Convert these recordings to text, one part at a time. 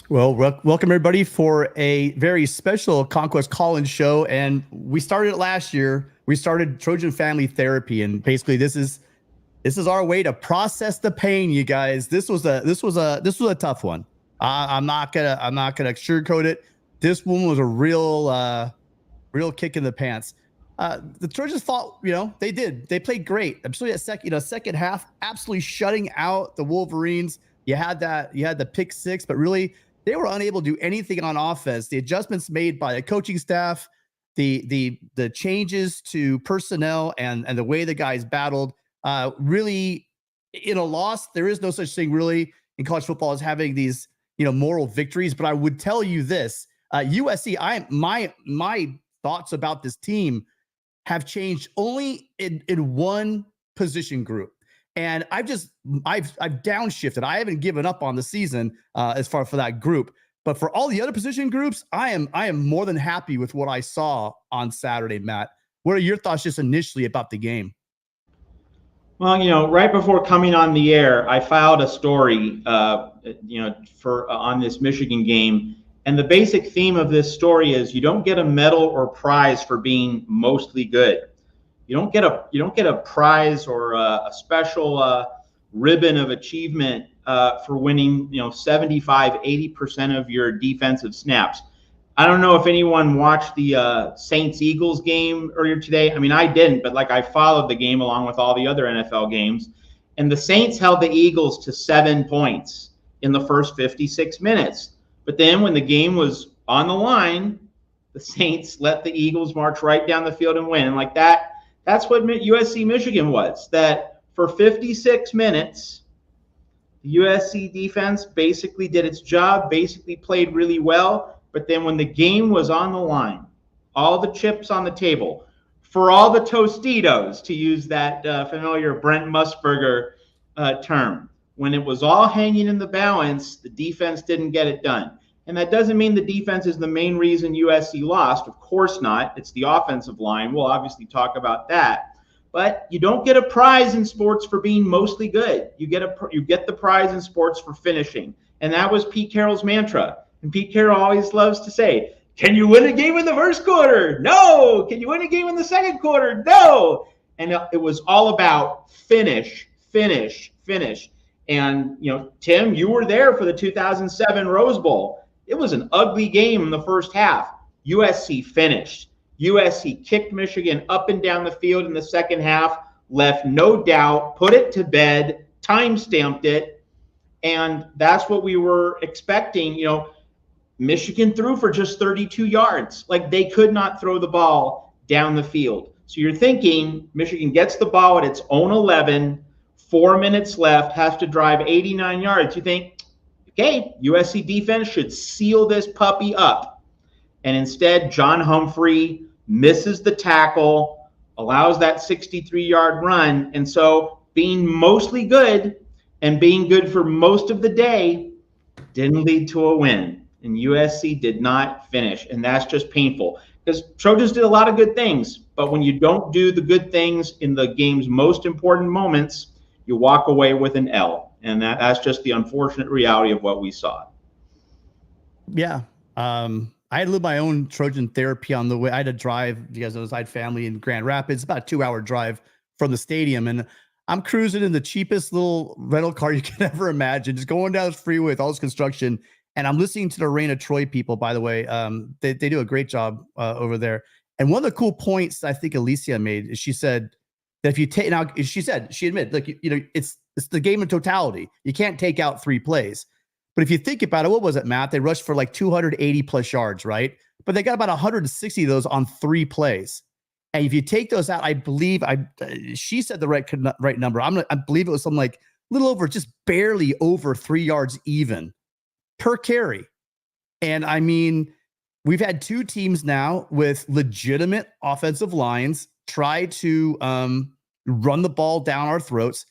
Well, welcome everybody for a very special Conquest call-in show. And we started it last year. We started Trojan Family Therapy, and basically this is our way to process the pain, you guys. This was a tough one. I'm not gonna sugarcoat it. This one was a real kick in the pants. The Trojans fought, they did. They played great. Absolutely, second half, absolutely shutting out the Wolverines. You had the pick six, but really they were unable to do anything on offense. The adjustments made by the coaching staff, the changes to personnel, and the way the guys battled, really, in a loss, there is no such thing really in college football as having these moral victories. But I would tell you this: USC, my thoughts about this team have changed only in one position group. And I've downshifted. I haven't given up on the season as far for that group. But for all the other position groups, I am more than happy with what I saw on Saturday, Matt. What are your thoughts just initially about the game? Well, right before coming on the air, I filed a story, for on this Michigan game. And the basic theme of this story is you don't get a medal or prize for being mostly good. You don't get a prize or a special ribbon of achievement for winning 75-80% of your defensive snaps. I don't know if anyone watched the Saints-Eagles game earlier today. I mean, I didn't, but I followed the game along with all the other NFL games. And the Saints held the Eagles to 7 points in the first 56 minutes. But then when the game was on the line, the Saints let the Eagles march right down the field and win. And that's what USC Michigan was. That for 56 minutes, the USC defense basically did its job, basically played really well. But then when the game was on the line, all the chips on the table, for all the Tostitos, to use that familiar Brent Musburger term, when it was all hanging in the balance, the defense didn't get it done. And that doesn't mean the defense is the main reason USC lost. Of course not. It's the offensive line. We'll obviously talk about that. But you don't get a prize in sports for being mostly good. You get the prize in sports for finishing. And that was Pete Carroll's mantra. And Pete Carroll always loves to say, can you win a game in the first quarter? No. Can you win a game in the second quarter? No. And it was all about finish, finish, finish. And, Tim, you were there for the 2007 Rose Bowl. It was an ugly game in the first half. USC finished. USC kicked Michigan up and down the field in the second half, left no doubt, put it to bed, time-stamped it, and that's what we were expecting. Michigan threw for just 32 yards. They could not throw the ball down the field. So you're thinking Michigan gets the ball at its own 11, 4 minutes left, has to drive 89 yards. You think, okay, USC defense should seal this puppy up. And instead, John Humphrey misses the tackle, allows that 63-yard run. And so being mostly good and being good for most of the day didn't lead to a win. And USC did not finish. And that's just painful because Trojans did a lot of good things. But when you don't do the good things in the game's most important moments, you walk away with an L. And that's just the unfortunate reality of what we saw. Yeah. I had lived my own Trojan therapy on the way. I had to drive, you guys know, I had family in Grand Rapids, about a 2-hour drive from the stadium. And I'm cruising in the cheapest little rental car you can ever imagine, just going down the freeway with all this construction. And I'm listening to the Rain of Troy people, by the way. They do a great job over there. And one of the cool points I think Alicia made is she said that if you take, now she admitted, look, it's the game in totality. You can't take out 3 plays. But if you think about it, what was it, Matt? They rushed for 280 plus yards, right? But they got about 160 of those on 3 plays. And if you take those out, I believe she said the right number. I believe it was something like a little over, just barely over 3 yards even per carry. And I mean, we've had 2 teams now with legitimate offensive lines try to run the ball down our throats.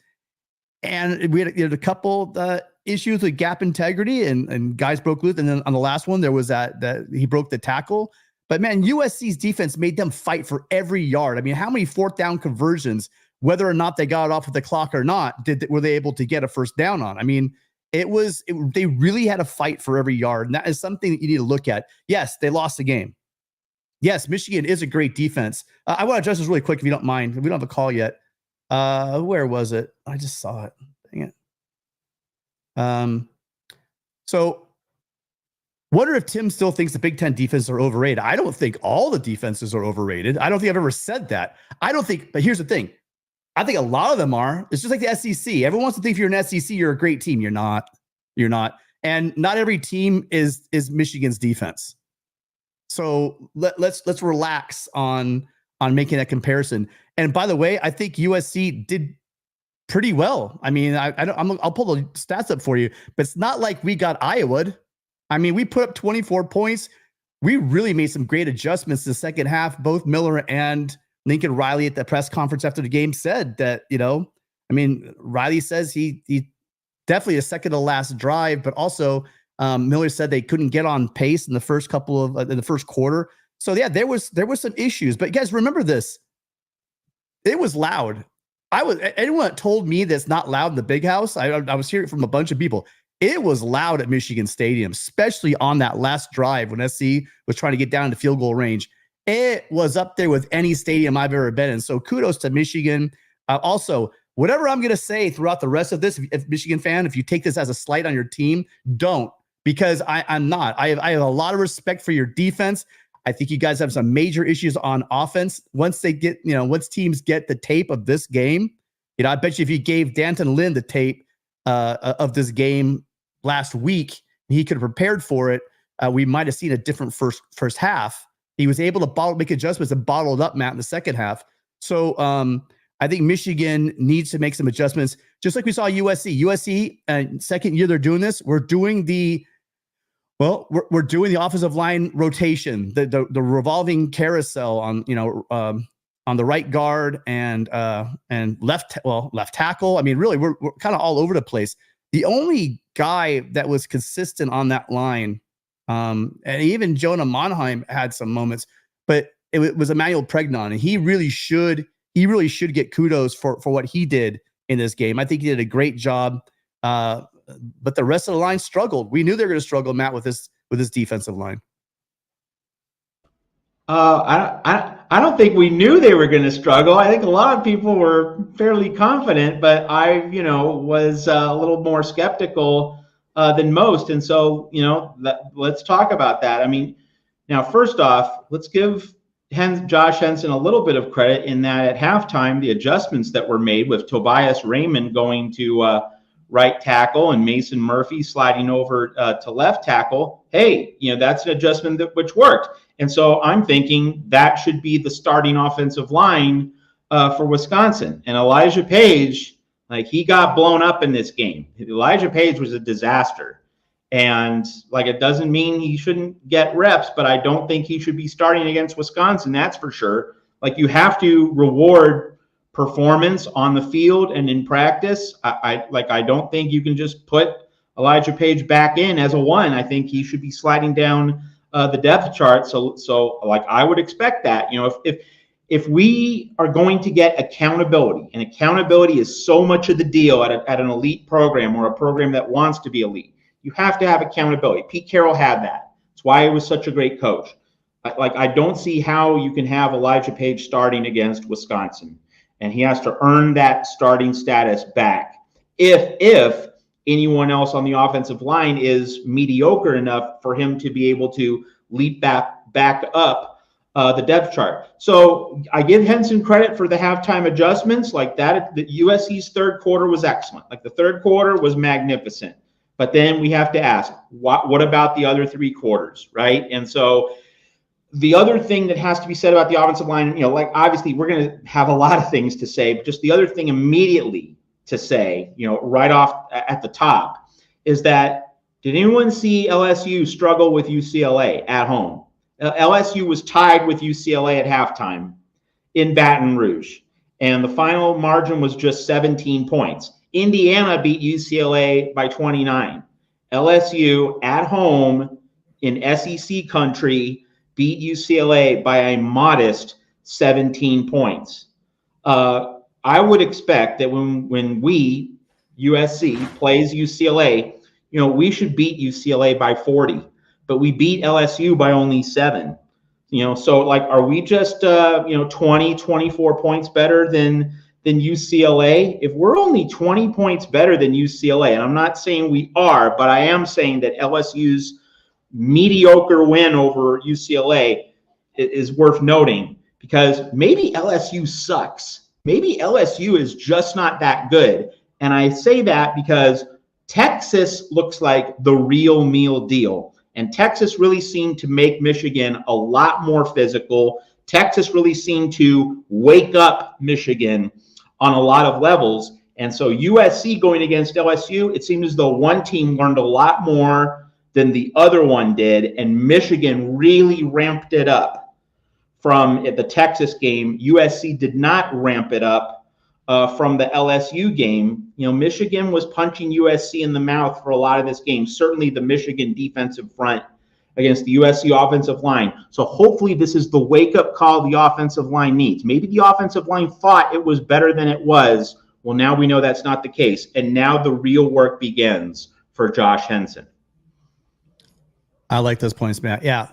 And we had a couple issues with gap integrity and guys broke loose. And then on the last one, there was that he broke the tackle. But man, USC's defense made them fight for every yard. I mean, how many 4th down conversions, whether or not they got it off of the clock or not, were they able to get a first down on? I mean, They really had a fight for every yard, and that is something that you need to look at. Yes, they lost the game. Yes, Michigan is a great defense. I want to address this really quick if you don't mind. We don't have a call yet. Where was it? I just saw it. Dang it. So wonder if Tim still thinks the Big Ten defenses are overrated. I don't think all the defenses are overrated. I don't think I've ever said that. I don't think, but here's the thing. I think a lot of them are. It's just like the SEC. Everyone wants to think if you're an SEC, you're a great team. You're not. You're not. And not every team is Michigan's defense. So let's relax on making that comparison. And by the way, I think USC did pretty well. I mean, I'll pull the stats up for you, but it's not like we got Iowa. I mean, we put up 24 points. We really made some great adjustments in the second half. Both Miller and Lincoln Riley at the press conference after the game said that, I mean, Riley says he definitely a second to last drive, but also Miller said they couldn't get on pace in the first in the first quarter. So yeah, there was some issues, but guys, remember this. It was loud. Anyone that told me that's not loud in the big house, I was hearing from a bunch of people. It was loud at Michigan Stadium, especially on that last drive when SC was trying to get down to field goal range. It was up there with any stadium I've ever been in. So kudos to Michigan. Also, whatever I'm going to say throughout the rest of this, if Michigan fan, if you take this as a slight on your team, don't, because I'm not. I have a lot of respect for your defense. I think you guys have some major issues on offense. Once teams get the tape of this game, I bet you if you gave Danton Lynn the tape of this game last week, he could have prepared for it. We might have seen a different first half. He was able to make adjustments and bottled up Matt in the second half. So I think Michigan needs to make some adjustments, just like we saw USC. USC, second year they're doing this. We're doing the offensive line rotation, the revolving carousel on the right guard and left tackle. I mean, really, we're kind of all over the place. The only guy that was consistent on that line, and even Jonah Monheim had some moments, but it was Emmanuel Pregnon, and he really should get kudos for what he did in this game. I think he did a great job. But the rest of the line struggled. We knew they were going to struggle, Matt, with this defensive line. I don't think we knew they were going to struggle. I think a lot of people were fairly confident, but I, was a little more skeptical than most. And so, let's talk about that. I mean, now, first off, let's give Josh Henson a little bit of credit in that at halftime, the adjustments that were made with Tobias Raymond going to right tackle and Mason Murphy sliding over to left tackle. Hey, that's an adjustment which worked. And so I'm thinking that should be the starting offensive line for Wisconsin. And Elijah Page, he got blown up in this game. Elijah Page was a disaster. And it doesn't mean he shouldn't get reps, but I don't think he should be starting against Wisconsin. That's for sure. You have to reward performance on the field and in practice. I don't think you can just put Elijah Page back in as a 1. I think he should be sliding down the depth chart. So I would expect that, if we are going to get accountability, and accountability is so much of the deal at an elite program or a program that wants to be elite, you have to have accountability. Pete Carroll had that. That's why he was such a great coach. I don't see how you can have Elijah Page starting against Wisconsin. And he has to earn that starting status back. If anyone else on the offensive line is mediocre enough for him to be able to leap back up the depth chart. So I give Henson credit for the halftime adjustments like that. The USC's third quarter was excellent. The third quarter was magnificent. But then we have to ask, what about the other 3 quarters, right? And so the other thing that has to be said about the offensive line, obviously we're going to have a lot of things to say, but just the other thing immediately to say, right off at the top is that, did anyone see LSU struggle with UCLA at home? LSU was tied with UCLA at halftime in Baton Rouge, and the final margin was just 17 points. Indiana beat UCLA by 29. LSU at home in SEC country beat UCLA by a modest 17 points. I would expect that when we USC plays UCLA, we should beat UCLA by 40, but we beat LSU by only 7. So like, are we just 20, 24 points better than UCLA? If we're only 20 points better than UCLA, and I'm not saying we are, but I am saying that LSU's mediocre win over UCLA is worth noting, because maybe LSU sucks. Maybe LSU is just not that good. And I say that because Texas looks like the real meal deal. And Texas really seemed to make Michigan a lot more physical. Texas really seemed to wake up Michigan on a lot of levels. And so USC going against LSU, it seemed as though one team learned a lot more than the other one did. And Michigan really ramped it up from the Texas game. USC did not ramp it up from the LSU game. Michigan was punching USC in the mouth for a lot of this game, certainly the Michigan defensive front against the USC offensive line. So hopefully this is the wake-up call the offensive line needs. Maybe the offensive line thought it was better than it was. Well, now we know that's not the case. And now the real work begins for Josh Henson. I like those points, Matt. Yeah.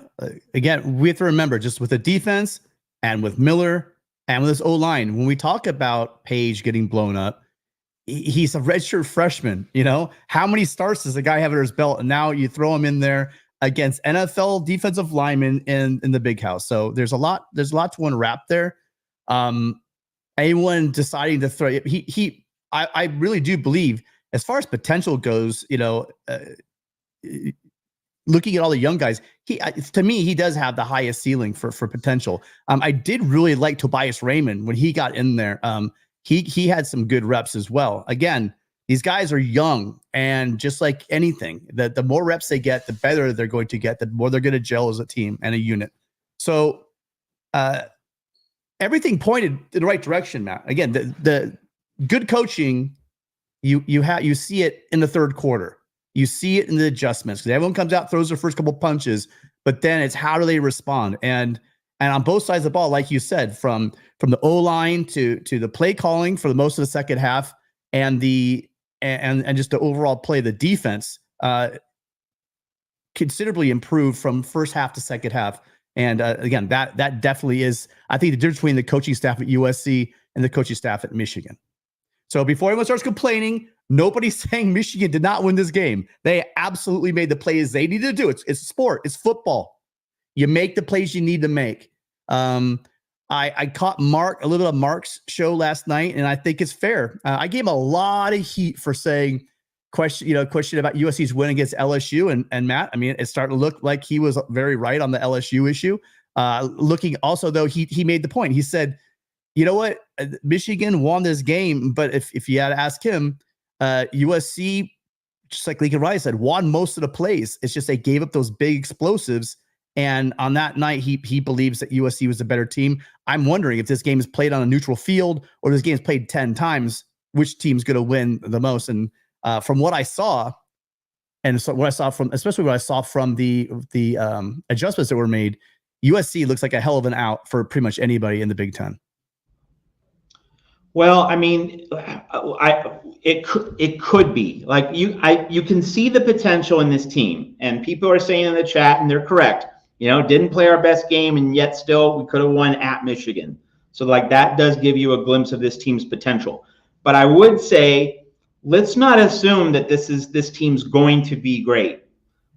Again, we have to remember, just with the defense and with Miller and with this O-line, when we talk about Page getting blown up, he's a redshirt freshman. How many starts does the guy have under his belt? And now you throw him in there against NFL defensive linemen in the big house. So there's a lot to unwrap there. Anyone deciding to throw I really do believe, as far as potential goes, looking at all the young guys, to me, he does have the highest ceiling for potential. I did really like Tobias Raymond when he got in there. He had some good reps as well. Again, these guys are young, and just like anything, the more reps they get, the better they're going to get, the more they're going to gel as a team and a unit. So everything pointed in the right direction, Matt. Again, the good coaching, you see it in the third quarter. You see it in the adjustments, because everyone comes out, throws their first couple punches, but then it's how do they respond? And on both sides of the ball, like you said, from the O-line to the play calling for the most of the second half, and just the overall play, the defense considerably improved from first half to second half. And again, that definitely is, I think, the difference between the coaching staff at USC and the coaching staff at Michigan. So before anyone starts complaining, nobody's saying Michigan did not win this game. They absolutely made the plays they needed to do. It's a sport. It's football. You make the plays you need to make. I caught a little bit of Mark's show last night, and I think it's fair. I gave him a lot of heat for saying question about USC's win against LSU, and Matt, I mean, it started to look like he was very right on the LSU issue. Looking also, though, he made the point. He said, you know what, Michigan won this game, but if you had to ask him, USC, just like Lincoln Riley said, won most of the plays. It's just they gave up those big explosives. And on that night, he believes that USC was a better team. I'm wondering if this game is played on a neutral field or this game is played 10 times, which team's going to win the most. And from what I saw, and so what I saw from the adjustments that were made, USC looks like a hell of an out for pretty much anybody in the Big Ten. Well, I mean, it could be like you can see the potential in this team, and people are saying in the chat, and they're correct. Didn't play our best game, and yet still we could have won at Michigan. So like that does give you a glimpse of this team's potential. But I would say, let's not assume that this team's going to be great.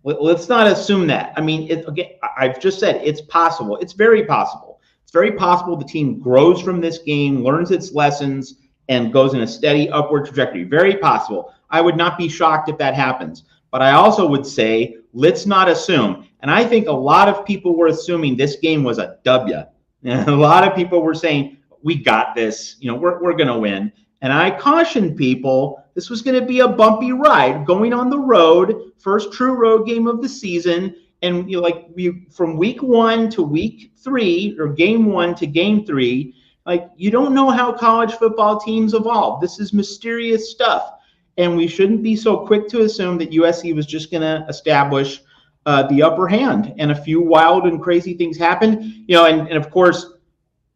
Let's not assume that. I mean, again, I've just said it's possible. It's very possible. It's very possible the team grows from this game, learns its lessons, and goes in a steady upward trajectory. Very possible. I would not be shocked if that happens. But I also would say, let's not assume. And I think a lot of people were assuming this game was a W. And a lot of people were saying, we got this. We're going to win. And I cautioned people, this was going to be a bumpy ride going on the road, first true road game of the season. And from week 1 to week 3, or game 1 to game 3, you don't know how college football teams evolve. This is mysterious stuff. And we shouldn't be so quick to assume that USC was just going to establish the upper hand. And a few wild and crazy things happened. And of course,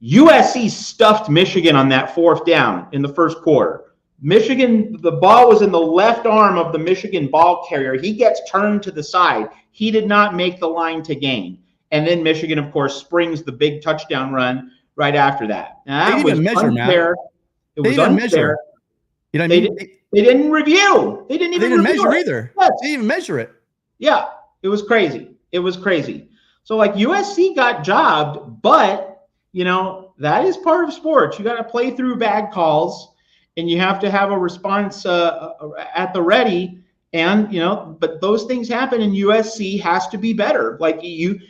USC stuffed Michigan on that 4th down in the first quarter. Michigan, the ball was in the left arm of the Michigan ball carrier. He gets turned to the side. He did not make the line to gain. And then Michigan, of course, springs the big touchdown run right after that. Now, that was unfair. It was unfair. You know what I mean? They didn't review. They didn't even measure either. Yes. They didn't even measure it. Yeah, it was crazy. It was crazy. So like USC got jobbed, but you know, that is part of sports. You got to play through bad calls, and you have to have a response at the ready. And you know, but those things happen, and USC has to be better. Like you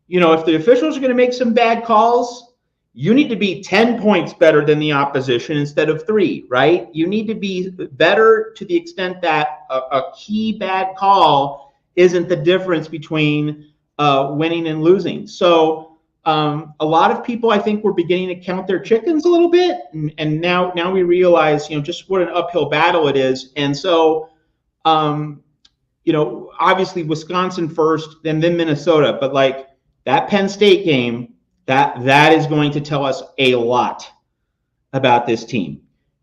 know, if the officials are going to make some bad calls, you need to be 10 points better than the opposition instead of 3, right? You need to be better to the extent that a key bad call isn't the difference between winning and losing. So a lot of people, I think, were beginning to count their chickens a little bit, and now we realize, you know, just what an uphill battle it is. And so, you know, obviously Wisconsin first, then Minnesota, but like that Penn State game, that is going to tell us a lot about this team.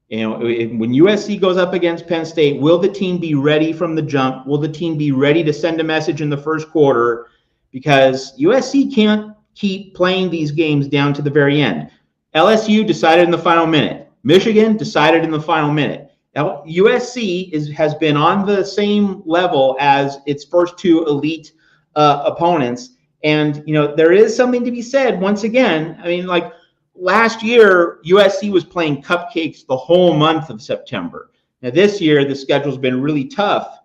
You know, when USC goes up against Penn State, will the team be ready from the jump? Will the team be ready to send a message in the first quarter? Because USC can't keep playing these games down to the very end. LSU decided in the final minute. Michigan decided in the final minute. Now, USC has been on the same level as its first 2 elite opponents. And, you know, there is something to be said once again. I mean, like last year, USC was playing cupcakes the whole month of September. Now, this year, the schedule's been really tough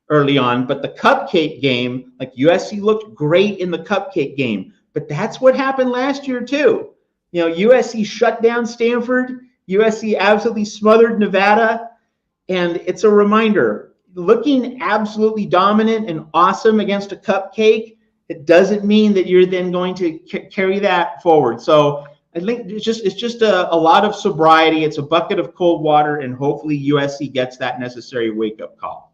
early on, but the cupcake game, like USC looked great in the cupcake game. But that's what happened last year, too. You know, USC shut down Stanford. USC absolutely smothered Nevada. And it's a reminder, looking absolutely dominant and awesome against a cupcake, it doesn't mean that you're then going to carry that forward. So I think it's just a lot of sobriety. It's a bucket of cold water, and hopefully USC gets that necessary wake-up call.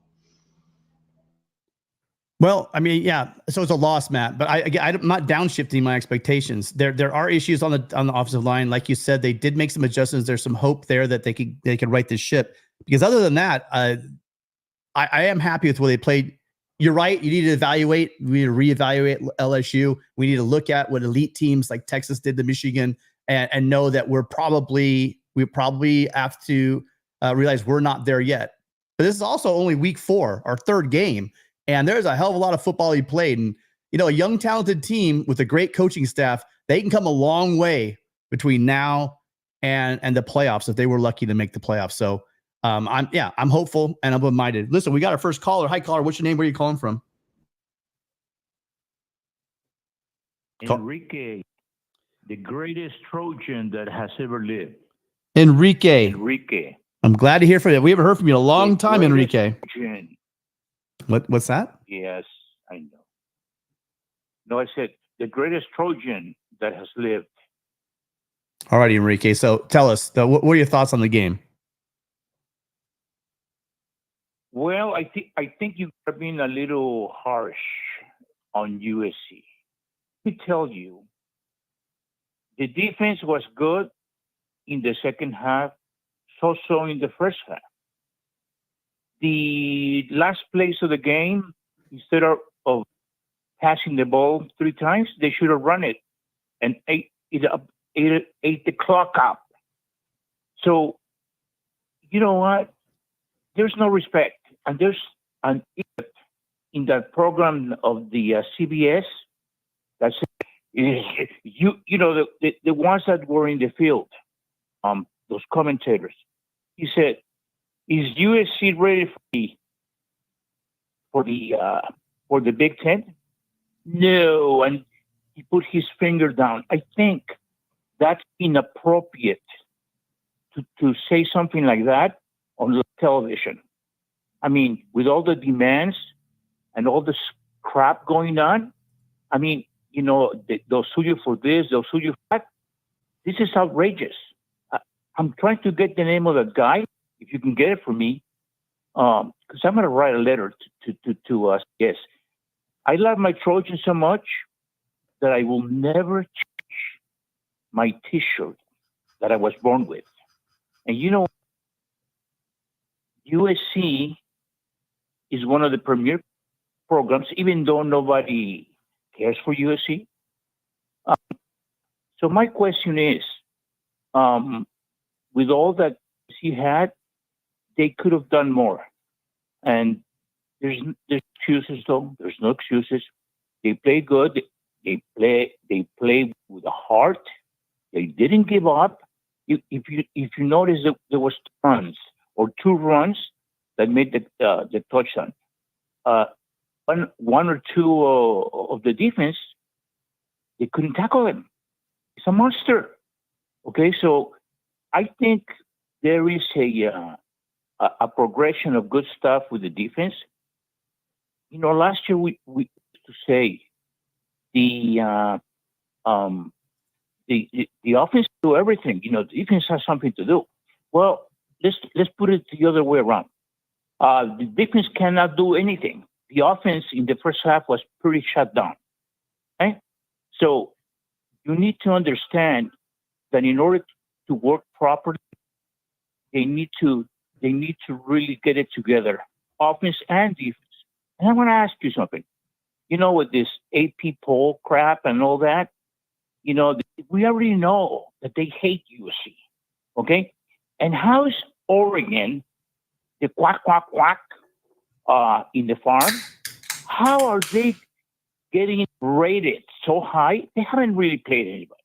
Well, I mean, yeah. So it's a loss, Matt. But I'm not downshifting my expectations. There are issues on the offensive line, like you said. They did make some adjustments. There's some hope there that they could right this ship. Because other than that, I am happy with where they played. You're right. You need to evaluate. We need to reevaluate LSU. We need to look at what elite teams like Texas did to Michigan, and know that we probably have to realize we're not there yet. But this is also only week 4, our 3rd game, and there's a hell of a lot of football he played. And you know, a young, talented team with a great coaching staff, they can come a long way between now and the playoffs if they were lucky to make the playoffs. So. I'm hopeful and I'm open-minded. Listen, we got our first caller. Hi, caller. What's your name? Where are you calling from? Enrique, the greatest Trojan that has ever lived. Enrique. I'm glad to hear from you. We haven't heard from you in a long time, Enrique. Trojan. What's that? Yes, I know. No, I said the greatest Trojan that has lived. All right, Enrique. So tell us, what are your thoughts on the game? Well, I think you are being a little harsh on USC. Let me tell you, the defense was good in the second half, so in the first half. The last plays of the game, instead of passing the ball 3 times, they should have run it and ate the clock up. So, you know what? There's no respect. And there's an idiot in that program of the CBS that said, you know, the ones that were in the field, those commentators. He said, "Is USC ready for the Big Ten?" No, and he put his finger down. I think that's inappropriate to say something like that on television. I mean, with all the demands and all this crap going on, I mean, you know, they'll sue you for this, they'll sue you for that. This is outrageous. I'm trying to get the name of that guy, if you can get it for me, because I'm going to write a letter to us. Yes, I love my Trojans so much that I will never change my T-shirt that I was born with. And you know, USC is one of the premier programs, even though nobody cares for USC. So my question is, with all that he had, they could have done more. And there's excuses though. There's no excuses. They play good. They play with a heart. They didn't give up. If you notice that there was two runs that made the touchdown. One or two of the defense, they couldn't tackle him. It's a monster. Okay, so I think there is a progression of good stuff with the defense. You know, last year we used to say the offense do everything. You know, the defense has something to do. Well, let's put it the other way around. The defense cannot do anything. The offense in the first half was pretty shut down. Okay? So you need to understand that in order to work properly, they need to really get it together, offense and defense. And I want to ask you something. You know, with this AP poll crap and all that, you know, we already know that they hate USC. Okay? And how's Oregon, the quack, quack, quack, in the farm, how are they getting rated so high? They haven't really played anybody.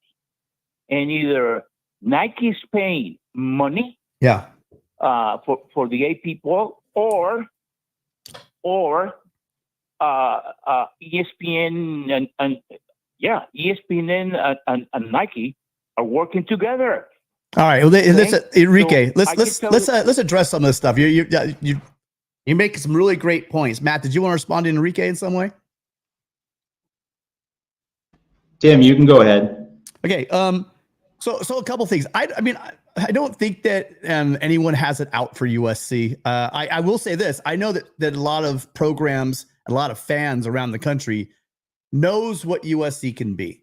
And either Nike is paying money for the AP poll, or ESPN ESPN and Nike are working together. All right. Well, listen, Enrique, So let's address some of this stuff. You make some really great points. Matt, did you want to respond to Enrique in some way? Tim, you can go ahead. Okay. So a couple things. I mean, I don't think that anyone has it out for USC. I will say this. I know that a lot of programs, a lot of fans around the country knows what USC can be.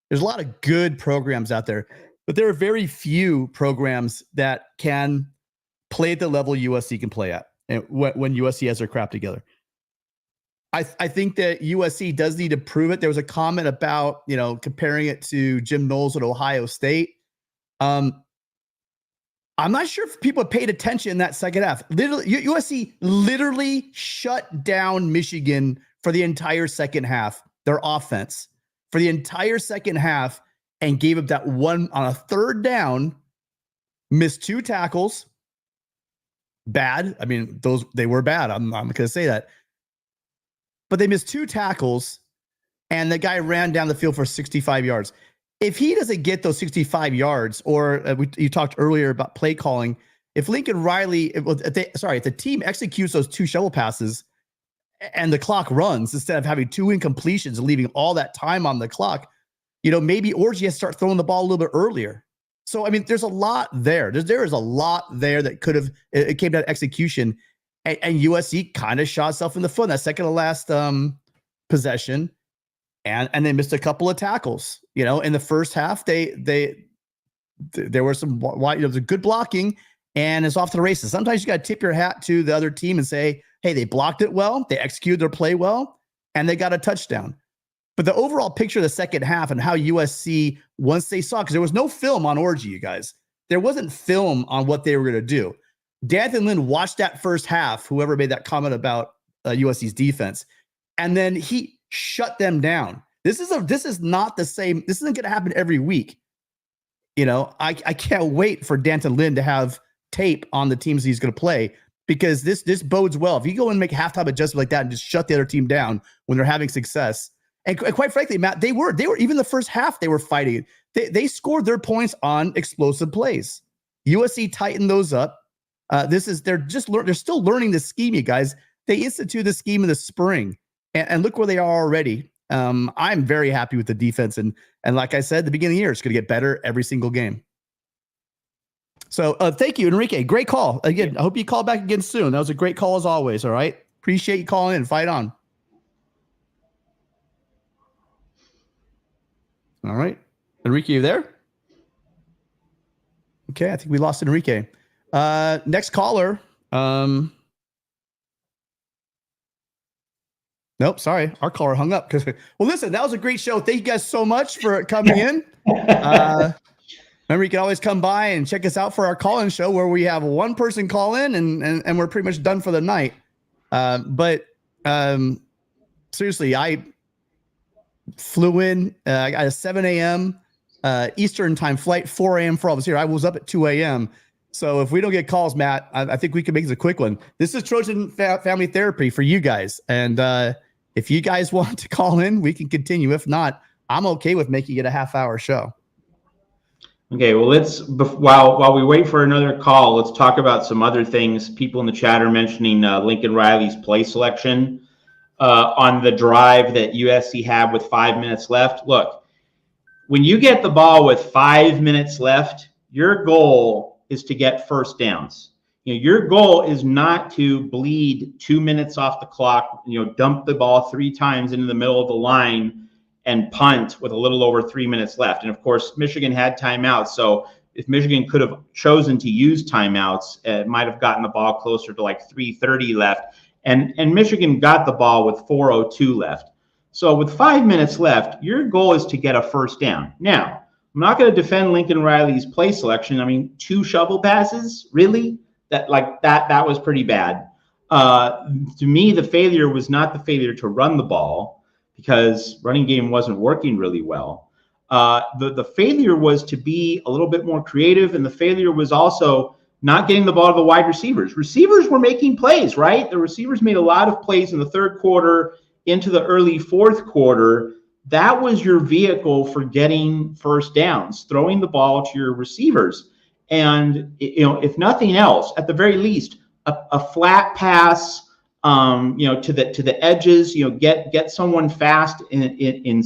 There's a lot of good programs out there, but there are very few programs that can play at the level USC can play at, and when USC has their crap together. I think that USC does need to prove it. There was a comment about, you know, comparing it to Jim Knowles at Ohio State. I'm not sure if people paid attention in that second half. USC literally shut down Michigan for the entire second half, their offense, for the entire second half, and gave up that one on a third down, missed 2 tackles. Bad. I mean, they were bad. I'm going to say that. But they missed 2 tackles, and the guy ran down the field for 65 yards. If he doesn't get those 65 yards, or you talked earlier about play calling, if Lincoln Riley, if the team executes those 2 shovel passes and the clock runs instead of having 2 incompletions and leaving all that time on the clock, you know, maybe Orji has to start throwing the ball a little bit earlier. So, I mean, there's a lot there. There is a lot there that could have, it came down to execution. And USC kind of shot itself in the foot in that second to last possession, and they missed a couple of tackles. You know, in the first half, there were some wide, there was a good blocking, and it's off to the races. Sometimes you got to tip your hat to the other team and say, hey, they blocked it well, they executed their play well, and they got a touchdown. But the overall picture of the second half and how USC, once they saw, because there was no film on Orji, you guys, there wasn't film on what they were going to do. D'Anthony Lynn watched that first half, whoever made that comment about USC's defense, and then he shut them down. This is not the same. This isn't going to happen every week. You know, I can't wait for D'Anthony Lynn to have tape on the teams he's going to play, because this bodes well. If you go and make halftime adjustments like that and just shut the other team down when they're having success, and quite frankly, Matt, they were even the first half they were fighting. They scored their points on explosive plays. USC tightened those up. They're still learning the scheme, you guys. They instituted the scheme in the spring, and look where they are already. I'm very happy with the defense, and like I said, the beginning of the year, it's going to get better every single game. So thank you, Enrique. Great call again. I hope you call back again soon. That was a great call as always. All right, appreciate you calling in. Fight on. All right, Enrique, you there? Okay, I think we lost Enrique. Next caller, Nope, sorry, our caller hung up. Well, listen, that was a great show. Thank you guys so much for coming in. Remember, you can always come by and check us out for our call-in show where we have one person call in and we're pretty much done for the night. But seriously, I flew in. I got a 7 a.m. Eastern time flight, 4 a.m. for all of us here. I was up at 2 a.m. So if we don't get calls, Matt, I think we can make this a quick one. This is Trojan Family Therapy for you guys. And if you guys want to call in, we can continue. If not, I'm okay with making it a half-hour show. Okay, well, while we wait for another call, let's talk about some other things. People in the chat are mentioning Lincoln Riley's play selection on the drive that USC had with 5 minutes left. Look, when you get the ball with 5 minutes left, your goal is to get first downs. Your goal is not to bleed 2 minutes off the clock, dump the ball 3 times into the middle of the line and punt with a little over 3 minutes left. And of course, Michigan had timeouts. So if Michigan could have chosen to use timeouts, it might have gotten the ball closer to like 3:30 left. And Michigan got the ball with 4:02 left. So with 5 minutes left, your goal is to get a first down. Now, I'm not going to defend Lincoln Riley's play selection. I mean, 2 shovel passes, really? That was pretty bad. To me, the failure was not the failure to run the ball because running game wasn't working really well. The failure was to be a little bit more creative, and the failure was also not getting the ball to the wide receivers. Receivers were making plays, right? The receivers made a lot of plays in the third quarter into the early fourth quarter. That was your vehicle for getting first downs, throwing the ball to your receivers. And, if nothing else, at the very least, a flat pass, to the edges, get someone fast in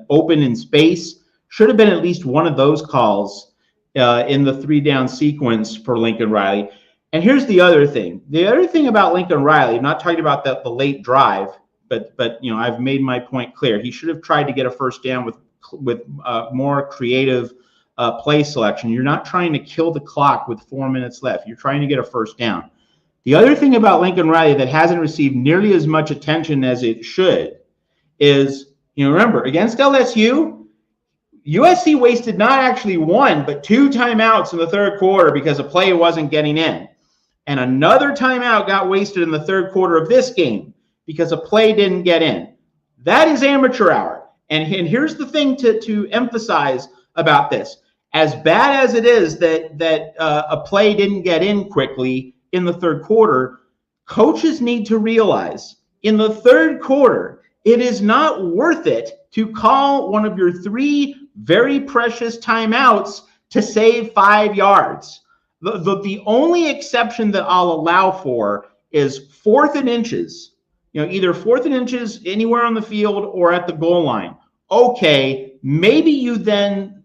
open in space. Should have been at least one of those calls in the 3-down sequence for Lincoln Riley. And here's the other thing. The other thing about Lincoln Riley, I'm not talking about the late drive, but I've made my point clear. He should have tried to get a first down with more creative play selection. You're not trying to kill the clock with 4 minutes left. You're trying to get a first down. The other thing about Lincoln Riley that hasn't received nearly as much attention as it should is, remember, against LSU, USC wasted not actually 1, but 2 timeouts in the third quarter because a play wasn't getting in. And another timeout got wasted in the third quarter of this game because a play didn't get in. That is amateur hour. And here's the thing to emphasize about this. As bad as it is that a play didn't get in quickly in the third quarter, coaches need to realize in the third quarter, it is not worth it to call one of your 3 very precious timeouts to save 5 yards. The only exception that I'll allow for is 4th and inches, either 4th and inches anywhere on the field or at the goal line. Okay, maybe you then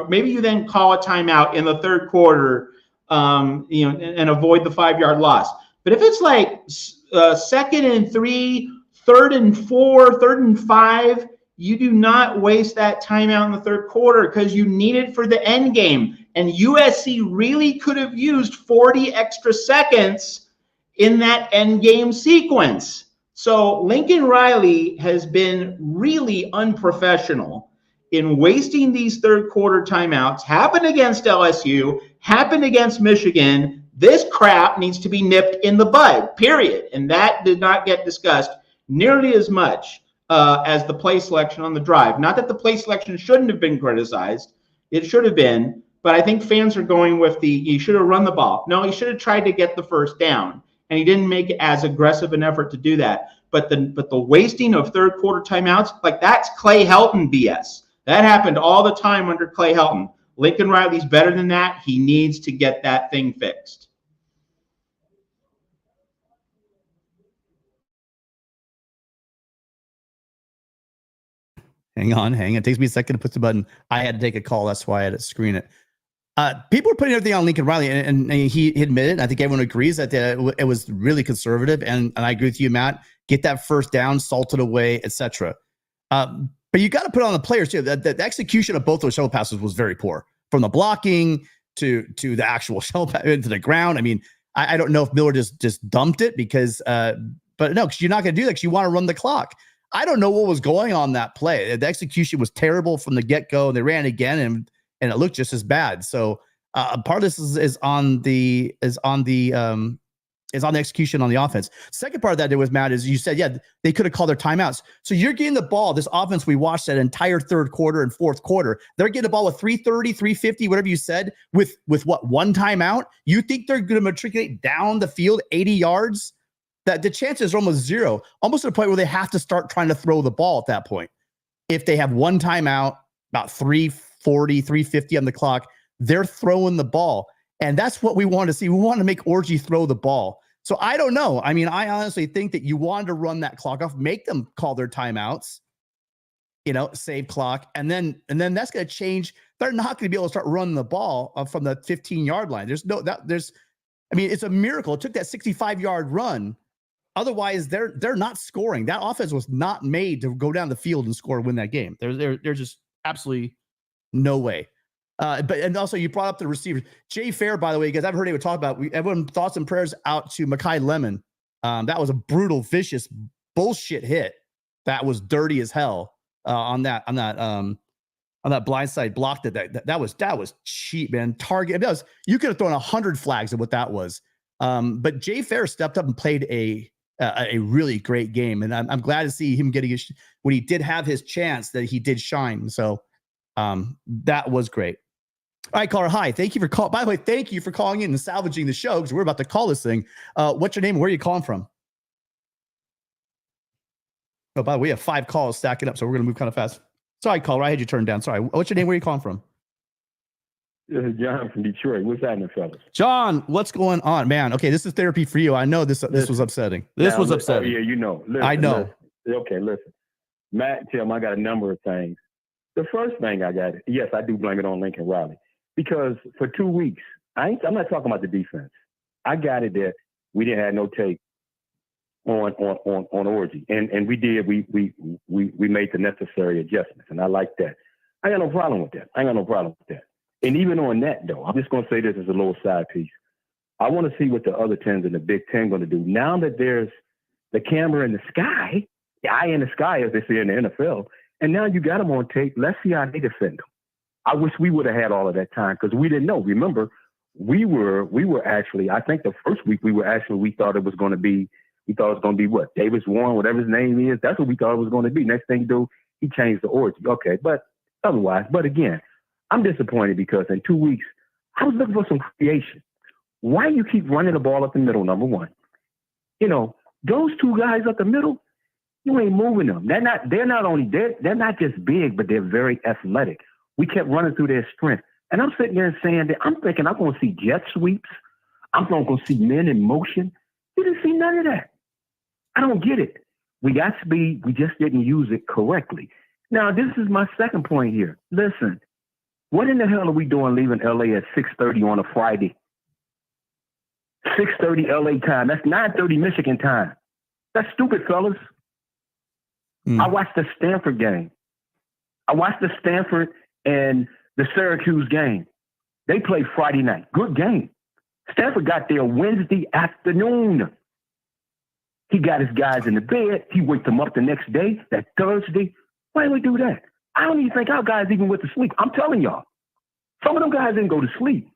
maybe you then call a timeout in the third quarter, and avoid the 5-yard loss. But if it's like 2nd and 3, 3rd and 4, 3rd and 5, you do not waste that timeout in the third quarter because you need it for the end game. And USC really could have used 40 extra seconds in that end game sequence. So Lincoln Riley has been really unprofessional in wasting these third quarter timeouts. Happened against LSU, happened against Michigan. This crap needs to be nipped in the bud, period. And that did not get discussed nearly as much as the play selection on the drive. Not that the play selection shouldn't have been criticized. It should have been. But I think fans are going with he should have run the ball. No, he should have tried to get the first down. And he didn't make as aggressive an effort to do that. But the wasting of third quarter timeouts, like that's Clay Helton BS. That happened all the time under Clay Helton. Lincoln Riley's better than that. He needs to get that thing fixed. Hang on. It takes me a second to push the button. I had to take a call. That's why I had to screen it. People are putting everything on Lincoln Riley, and he admitted, I think everyone agrees that it was really conservative, and I agree with you, Matt. Get that first down, salt it away, etc. But you got to put it on the players too. The execution of both those shuttle passes was very poor, from the blocking to the actual shuttle pass into the ground. I mean, I don't know if Miller just dumped it because, but no, because you're not going to do that because you want to run the clock. I don't know what was going on that play. The execution was terrible from the get-go. They ran again, and it looked just as bad. So part of this is on the execution on the offense. Second part of that was, Matt, is you said, yeah, they could have called their timeouts. So you're getting the ball. This offense, we watched that entire third quarter and fourth quarter. They're getting the ball with 3:30, 3:50, whatever you said, with what, one timeout? You think they're going to matriculate down the field 80 yards? That the chances are almost zero, almost to the point where they have to start trying to throw the ball at that point. If they have one timeout, about 3:40, 3:50 on the clock, they're throwing the ball. And that's what we want to see. We want to make Orji throw the ball. So I don't know. I mean, I honestly think that you wanted to run that clock off, make them call their timeouts, save clock. And then that's going to change. They're not going to be able to start running the ball from the 15-yard line. It's a miracle. It took that 65-yard run. Otherwise, they're not scoring. That offense was not made to go down the field and score and win that game. There's just absolutely no way. And also you brought up the receivers. Jay Fair, by the way, guys, I've heard anyone talk about. Everyone thoughts and prayers out to Mekhi Lemon. That was a brutal, vicious bullshit hit. That was dirty as hell on that blindside block. That was cheap, man. Target. You could have thrown 100 flags at what that was. But Jay Fair stepped up and played a really great game, and I'm glad to see him getting when he did have his chance that he did shine. So that was great. All right, caller. Hi. Thank you for calling. By the way, thank you for calling in and salvaging the show because we're about to call this thing. What's your name? Where are you calling from? Oh, by the way, we have 5 calls stacking up, so we're going to move kind of fast. Sorry, caller. I had you turned down. Sorry. What's your name? Where are you calling from? This is John from Detroit. What's happening, fellas? John, what's going on, man? Okay, this is therapy for you. I know this was upsetting. This was upsetting. Yeah, Listen, I know. Listen. Matt, tell him I got a number of things. The first thing I got, yes, I do blame it on Lincoln Riley. Because for 2 weeks, I'm not talking about the defense. I got it that we didn't have no tape on Orji. And we did. We made the necessary adjustments. And I like that. I got no problem with that. And even on that, though, I'm just going to say this as a little side piece. I want to see what the other 10s in the Big Ten going to do. Now that there's the camera in the sky, the eye in the sky, as they say in the NFL, and now you got them on tape, let's see how they defend them. I wish we would have had all of that time because we didn't know. Remember, we were actually, I think the first week we thought it was going to be what? Davis Warren, whatever his name is. That's what we thought it was going to be. Next thing you do, he changed the origin. Okay, but again, I'm disappointed because in 2 weeks, I was looking for some creation. Why you keep running the ball up the middle, number one? Those 2 guys up the middle, you ain't moving them. They're not just big, but they're very athletic. We kept running through their strength. And I'm sitting there and saying that I'm thinking I'm going to see jet sweeps. I'm going to see men in motion. We didn't see none of that. I don't get it. We got speed. We just didn't use it correctly. Now, this is my second point here. Listen, what in the hell are we doing leaving LA at 6:30 on a Friday? 6:30 LA time. That's 9:30 Michigan time. That's stupid, fellas. I watched the Stanford game. I watched the Stanford and the Syracuse game. They played Friday night. Good game. Stanford got there Wednesday afternoon. He got his guys in the bed. He waked them up the next day, that Thursday. Why did we do that? I don't even think our guys even went to sleep. I'm telling y'all. Some of them guys didn't go to sleep.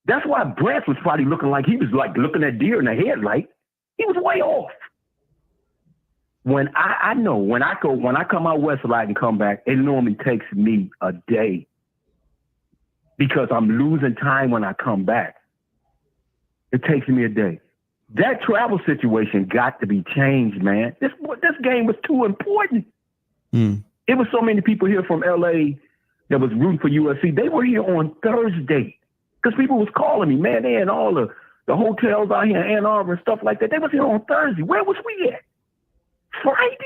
That's why Brett was probably looking like he was like looking at deer in the headlight. He was way off. When I know when I come out west and come back, it normally takes me a day because I'm losing time when I come back. It takes me a day. That travel situation got to be changed, man. This game was too important. It was so many people here from LA that was rooting for USC. They were here on Thursday because people was calling me, man. They had all the hotels out here in Ann Arbor and stuff like that. They was here on Thursday. Where was we at? Friday?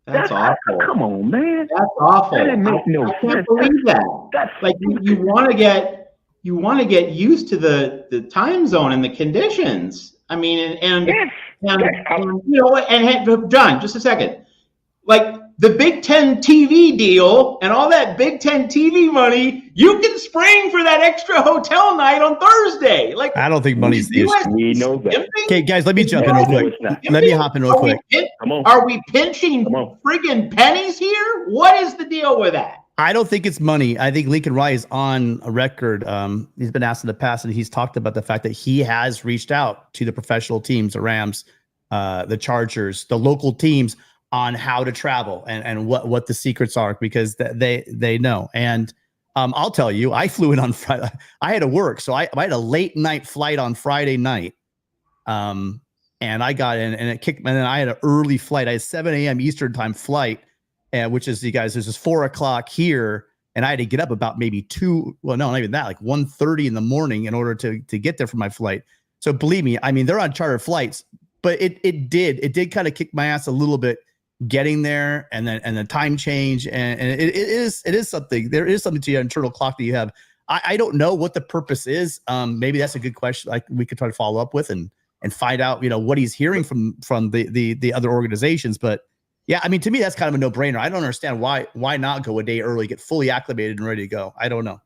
That's awful. Come on, man. That's awful. That didn't make no sense. I can't believe that. That's like you want to get used to the time zone and the conditions. I mean, and John, just a second. Like the Big Ten TV deal and all that Big Ten TV money, you can spring for that extra hotel night on Thursday. Like, I don't think money's the issue. We know that. Okay, guys, let me jump in real quick. Let me hop in real quick. Come on. Are we pinching friggin' pennies here? What is the deal with that? I don't think it's money. I think Lincoln Riley is on a record. He's been asked in the past, and he's talked about the fact that he has reached out to the professional teams, the Rams, the Chargers, the local teams, on how to travel and what the secrets are, because they know. And I'll tell you, I flew in on Friday. I had to work, so I had a late night flight on Friday night. And I got in, and it kicked. And then I had an early flight. I had 7 a.m. Eastern time flight, which is, you guys, this is 4 o'clock here, and I had to get up about maybe 2. Well, no, not even that, like 1:30 in the morning in order to get there for my flight. So believe me, I mean, they're on charter flights, but it did kind of kick my ass a little bit getting there, and the time change, and it is something. There is something to your internal clock that you have. I don't know what the purpose is. Maybe that's a good question. Like, we could try to follow up with and find out, what he's hearing from the other organizations. But yeah, I mean, to me, that's kind of a no-brainer. I don't understand why not go a day early, get fully acclimated and ready to go. I don't know.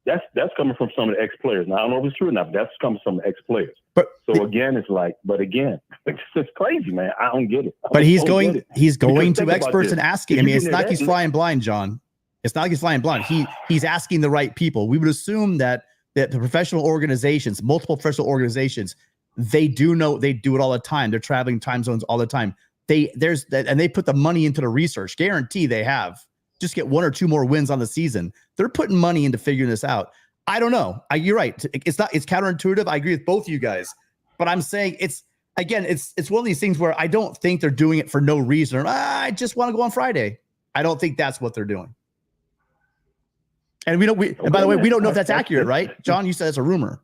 That's coming from some of the ex-players. Now, I don't know if it's true enough. That's coming from the ex-players. So again, it's like, it's just crazy, man. I don't get it. But he's going to experts and asking. I mean, it's not like he's flying blind, John. It's not like he's flying blind. He's asking the right people. We would assume that the professional organizations, multiple professional organizations, they do it all the time. They're traveling time zones all the time. And they put the money into the research. Guarantee they have. Just get 1 or 2 more wins on the season. They're putting money into figuring this out. I don't know. You're right. It's counterintuitive. I agree with both you guys, but I'm saying it's one of these things where I don't think they're doing it for no reason. I just want to go on Friday. I don't think that's what they're doing. And by the way, we don't know if that's accurate, right? John, you said it's a rumor.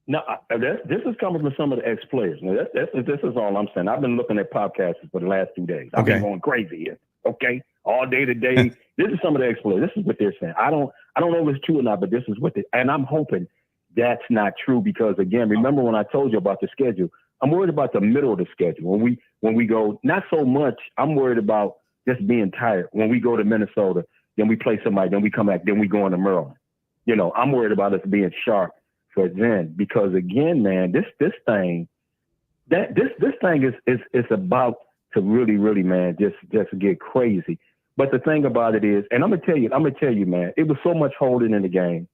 No, this is coming from some of the ex-players. Now, this is all I'm saying. I've been looking at podcasts for the last 2 days. I've been going crazy here. Okay, all day today. This is some of the ex-players. This is what they're saying. I don't know if it's true or not, but this is what and I'm hoping that's not true, because again, remember when I told you about the schedule? I'm worried about the middle of the schedule. When we go, not so much. I'm worried about just being tired. When we go to Minnesota, then we play somebody, then we come back, then we go into Maryland. I'm worried about us being sharp for then, because again, man, this thing is about to really, really, man, just get crazy. But the thing about it is, and I'm gonna tell you, man, it was so much holding in the game,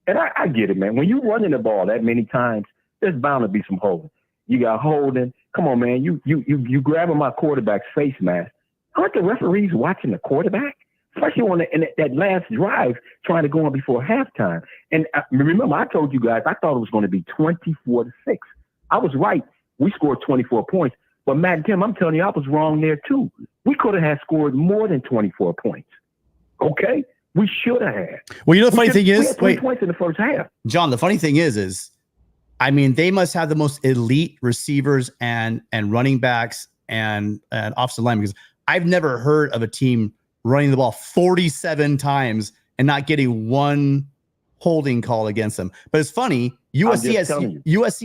and I get it, man. When you running the ball that many times, there's bound to be some holding. You got holding. Come on, man. You grabbing my quarterback's face mask. Aren't the referees watching the quarterback? Especially in that last drive, trying to go on before halftime. And remember, I told you guys, I thought it was going to be 24-6. I was right. We scored 24 points. But Matt and Tim, I'm telling you, I was wrong there too. We could have scored more than 24 points. Okay? We should have had. Well, the funny thing is, we had 20 points in the first half. John, the funny thing is, I mean, they must have the most elite receivers and running backs and offensive linemen, because I've never heard of a team running the ball 47 times and not getting one holding call against them. But it's funny, USC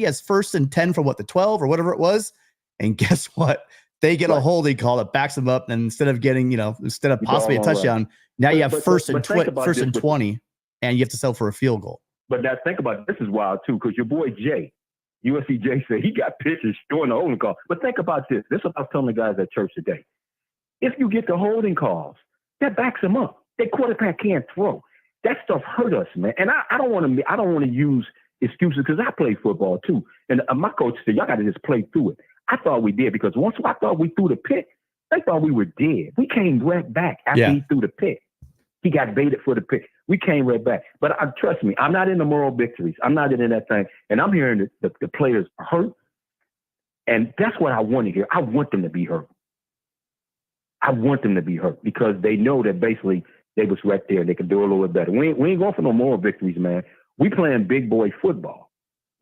has 1st and 10 from the 12 or whatever it was. And guess what? They get a holding call that backs them up. And instead of getting, instead of possibly a touchdown, now you have first and 20, and you have to settle for a field goal. But now think about it. This is wild too, because your boy Jay, USC Jay, said he got pitches during the holding call. But think about this. This is what I was telling the guys at church today. If you get the holding calls, that backs them up. Their quarterback can't throw. That stuff hurt us, man. And I don't want to use excuses, because I played football too. And my coach said, y'all got to just play through it. I thought we did, because once I thought we threw the pick, they thought we were dead. We came right back after he threw the pick. He got baited for the pick. We came right back. But trust me, I'm not into moral victories. I'm not into that thing. And I'm hearing the players hurt. And that's what I want to hear. I want them to be hurt. I want them to be hurt, because they know that basically they was right there. They can do a little bit better. We ain't going for no moral victories, man. We playing big boy football.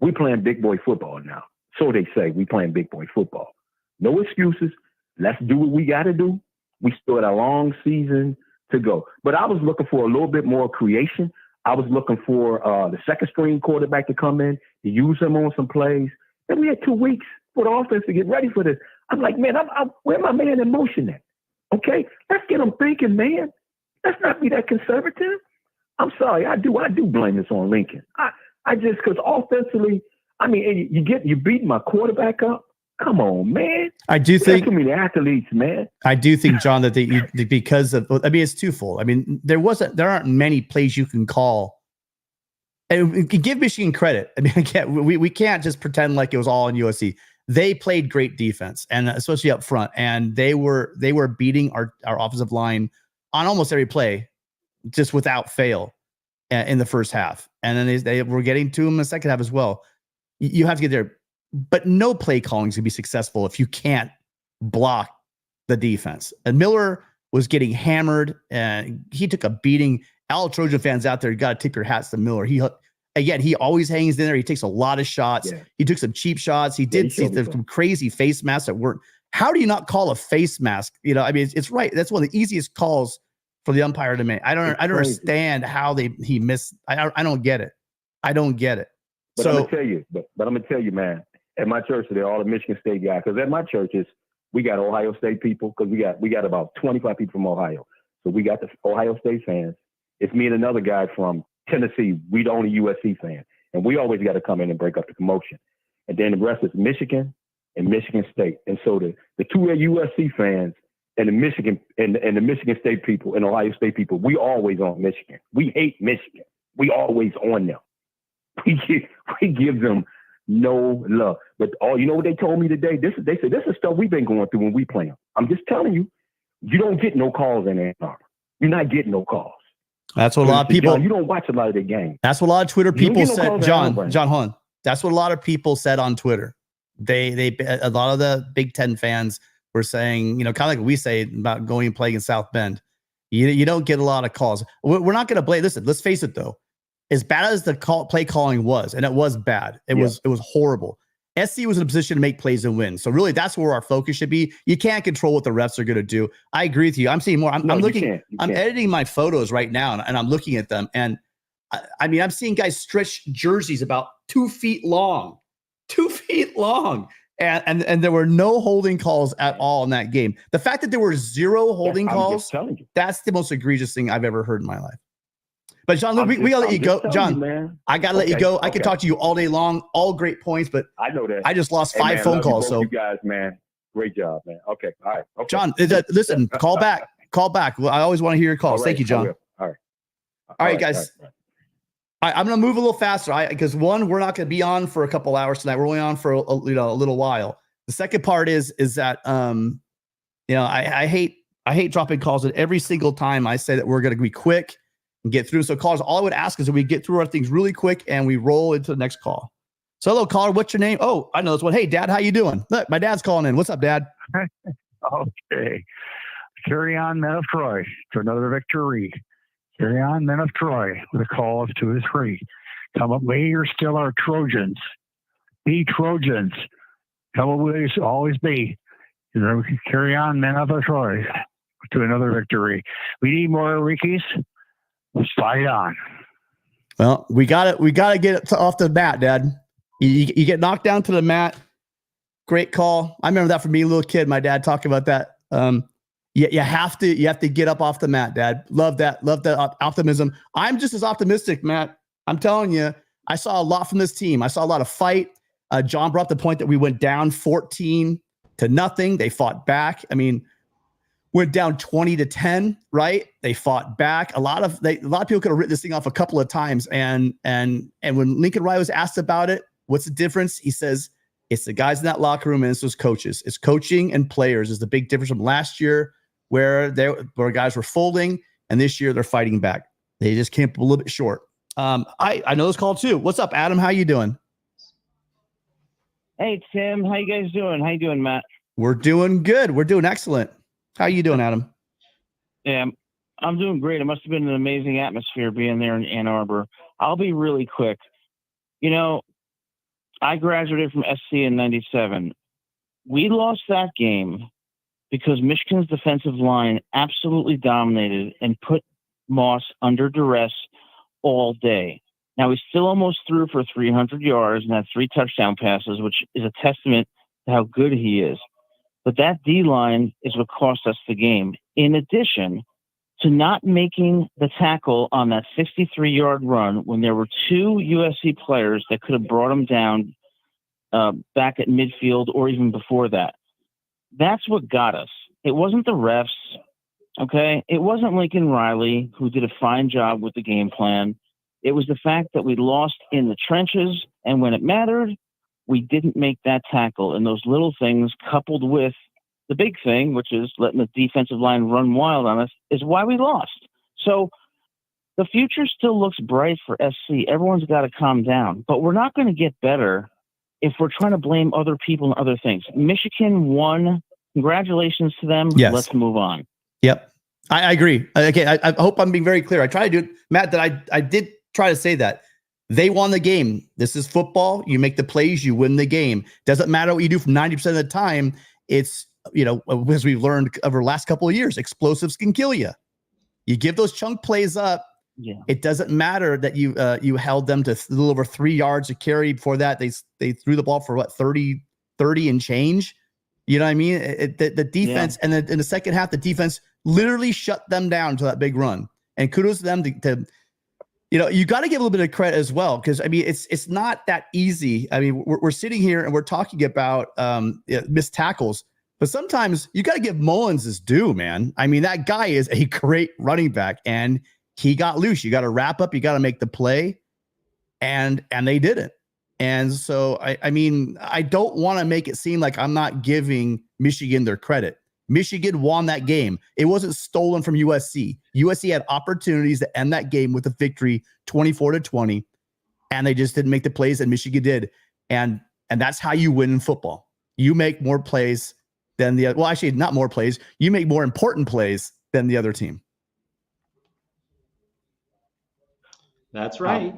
We playing big boy football now. So they say, we playing big boy football. No excuses. Let's do what we got to do. We still had a long season to go. But I was looking for a little bit more creation. I was looking for the second string quarterback to come in, to use him on some plays. And we had 2 weeks for the offense to get ready for this. I'm like, man, where my man in motion at? Okay, let's get them thinking, man. Let's not be that conservative. I'm sorry, I do blame this on Lincoln. I just, because offensively, I mean, you beat my quarterback up. Come on, man. I do think too many athletes, man. I do think, John, that because of, I mean, it's twofold. I mean, there aren't many plays you can call. And give Michigan credit. I mean, again, we can't just pretend like it was all in USC. They played great defense, and especially up front, and they were beating our offensive line on almost every play, just without fail, in the first half. And then they were getting to them in the second half as well. You have to get there, but no play calling is going to be successful if you can't block the defense. And Miller was getting hammered, and he took a beating. All Trojan fans out there, you got to tip your hats to Miller. He always hangs in there. He takes a lot of shots. Yeah. He took some cheap shots. He did some crazy face masks that weren't. How do you not call a face mask? You know, I mean, it's right. That's one of the easiest calls for the umpire to make. I don't understand how he missed. I don't get it. I don't get it. But I'm gonna tell you, but I'm gonna tell you, man. At my church, they're all the Michigan State guys. Because at my churches, we got Ohio State people. Because we got about 25 people from Ohio. So we got the Ohio State fans. It's me and another guy from Tennessee. We the only USC fan, and we always got to come in and break up the commotion. And then the rest is Michigan and Michigan State. And so the two USC fans and the Michigan and the Michigan State people and Ohio State people, we always on Michigan. We hate Michigan. We always on them. We give them no love. But you know what they told me today? They said this is stuff we've been going through when we play them. I'm just telling you, you don't get no calls in Ann Arbor. You're not getting no calls. That's what a lot of people. You don't watch a lot of the game. That's what a lot of Twitter people said. John, hold on. That's what a lot of people said on Twitter. A lot of the Big Ten fans were saying, you know, kind of like we say about going and playing in South Bend. You don't get a lot of calls. We're not going to blame. Listen, let's face it though. As bad as the play calling was, and it was bad. It was horrible. SC was in a position to make plays and win. So really, that's where our focus should be. You can't control what the refs are going to do. I agree with you. I'm seeing more. I'm looking. I'm editing my photos right now, and I'm looking at them. And I mean, I'm seeing guys stretch jerseys about 2 feet long, 2 feet long, and there were no holding calls at all in that game. The fact that there were 0 holding calls, that's the most egregious thing I've ever heard in my life. But John, we gotta let you go. John, man. I gotta let you go. I could talk to you all day long, all great points, but I know that. I just lost 5 phone calls. So you guys, man, great job, man. Okay, all right. Okay. John, listen, call back. Well, I always want to hear your calls. Right, thank you, John. All right, guys. All right, I'm gonna move a little faster. Because one, we're not gonna be on for a couple hours tonight. We're only on for a little while. The second part is that I hate dropping calls, and every single time I say that we're gonna be quick and get through. So callers, all I would ask is that we get through our things really quick and we roll into the next call. So hello, caller. What's your name? Oh, I know this one. Hey, Dad, how you doing? Look, my dad's calling in. What's up, Dad? Okay. Carry on, men of Troy, to another victory. Carry on, men of Troy, with a call of 2 to 3. Come up, may you're still our Trojans. Be Trojans. Come up, will always be. Carry on, men of Troy, to another victory. We need more Rickies. Let's fight on. Well, we got to get it off the mat, Dad. You get knocked down to the mat. Great call. I remember that from me, little kid. My dad talking about that. You have to get up off the mat, Dad. Love that optimism. I'm just as optimistic, Matt. I'm telling you, I saw a lot from this team. I saw a lot of fight. John brought up the point that we went down 14-0. They fought back. I mean, went down 20-10, right? They fought back. A lot of people could have written this thing off a couple of times. And when Lincoln Riley was asked about it, what's the difference? He says, it's the guys in that locker room and it's those coaches. It's coaching and players is the big difference from last year where guys were folding, and this year they're fighting back. They just came up a little bit short. I know this call too. What's up, Adam? How you doing? Hey, Tim. How you guys doing? How you doing, Matt? We're doing good. We're doing excellent. How you doing, Adam? Yeah, I'm doing great. It must have been an amazing atmosphere being there in Ann Arbor. I'll be really quick. You know, I graduated from SC in 97. We lost that game because Michigan's defensive line absolutely dominated and put Moss under duress all day. Now, he still almost threw for 300 yards and had 3 touchdown passes, which is a testament to how good he is. But that D-line is what cost us the game. in addition to not making the tackle on that 63-yard run when there were two USC players that could have brought him down back at midfield or even before that. That's what got us. It wasn't the refs, okay? It wasn't Lincoln Riley, who did a fine job with the game plan. It was the fact that we lost in the trenches, and when it mattered, we didn't make that tackle. And those little things, coupled with the big thing, which is letting the defensive line run wild on us, is why we lost. So the future still looks bright for SC. Everyone's got to calm down. But we're not going to get better if we're trying to blame other people and other things. Michigan won. Congratulations to them. Yes. Let's move on. Yep. I agree. Okay, I hope I'm being very clear. I try to do it, Matt, that I did try to say that. They won the game. This is football. You make the plays, you win the game. Doesn't matter what you do from 90% of the time. It's, as we've learned over the last couple of years, explosives can kill you. You give those chunk plays up. Yeah. It doesn't matter that you held them to a little over 3 yards of carry. Before that, they threw the ball for what, 30 and change. You know what I mean? The defense, and then in the second half, the defense literally shut them down to that big run. And kudos to them to you got to give a little bit of credit as well, because I mean it's not that easy. I mean we're sitting here and we're talking about missed tackles, but sometimes you got to give Mullins his due, man. I mean that guy is a great running back, and he got loose. You got to wrap up. You got to make the play, and they didn't. And so I mean I don't want to make it seem like I'm not giving Michigan their credit. Michigan won that game. It wasn't stolen from USC. USC had opportunities to end that game with a victory 24-20, and they just didn't make the plays, and Michigan did. And that's how you win in football. You make more plays than the other. Well, actually, not more plays. You make more important plays than the other team. That's right.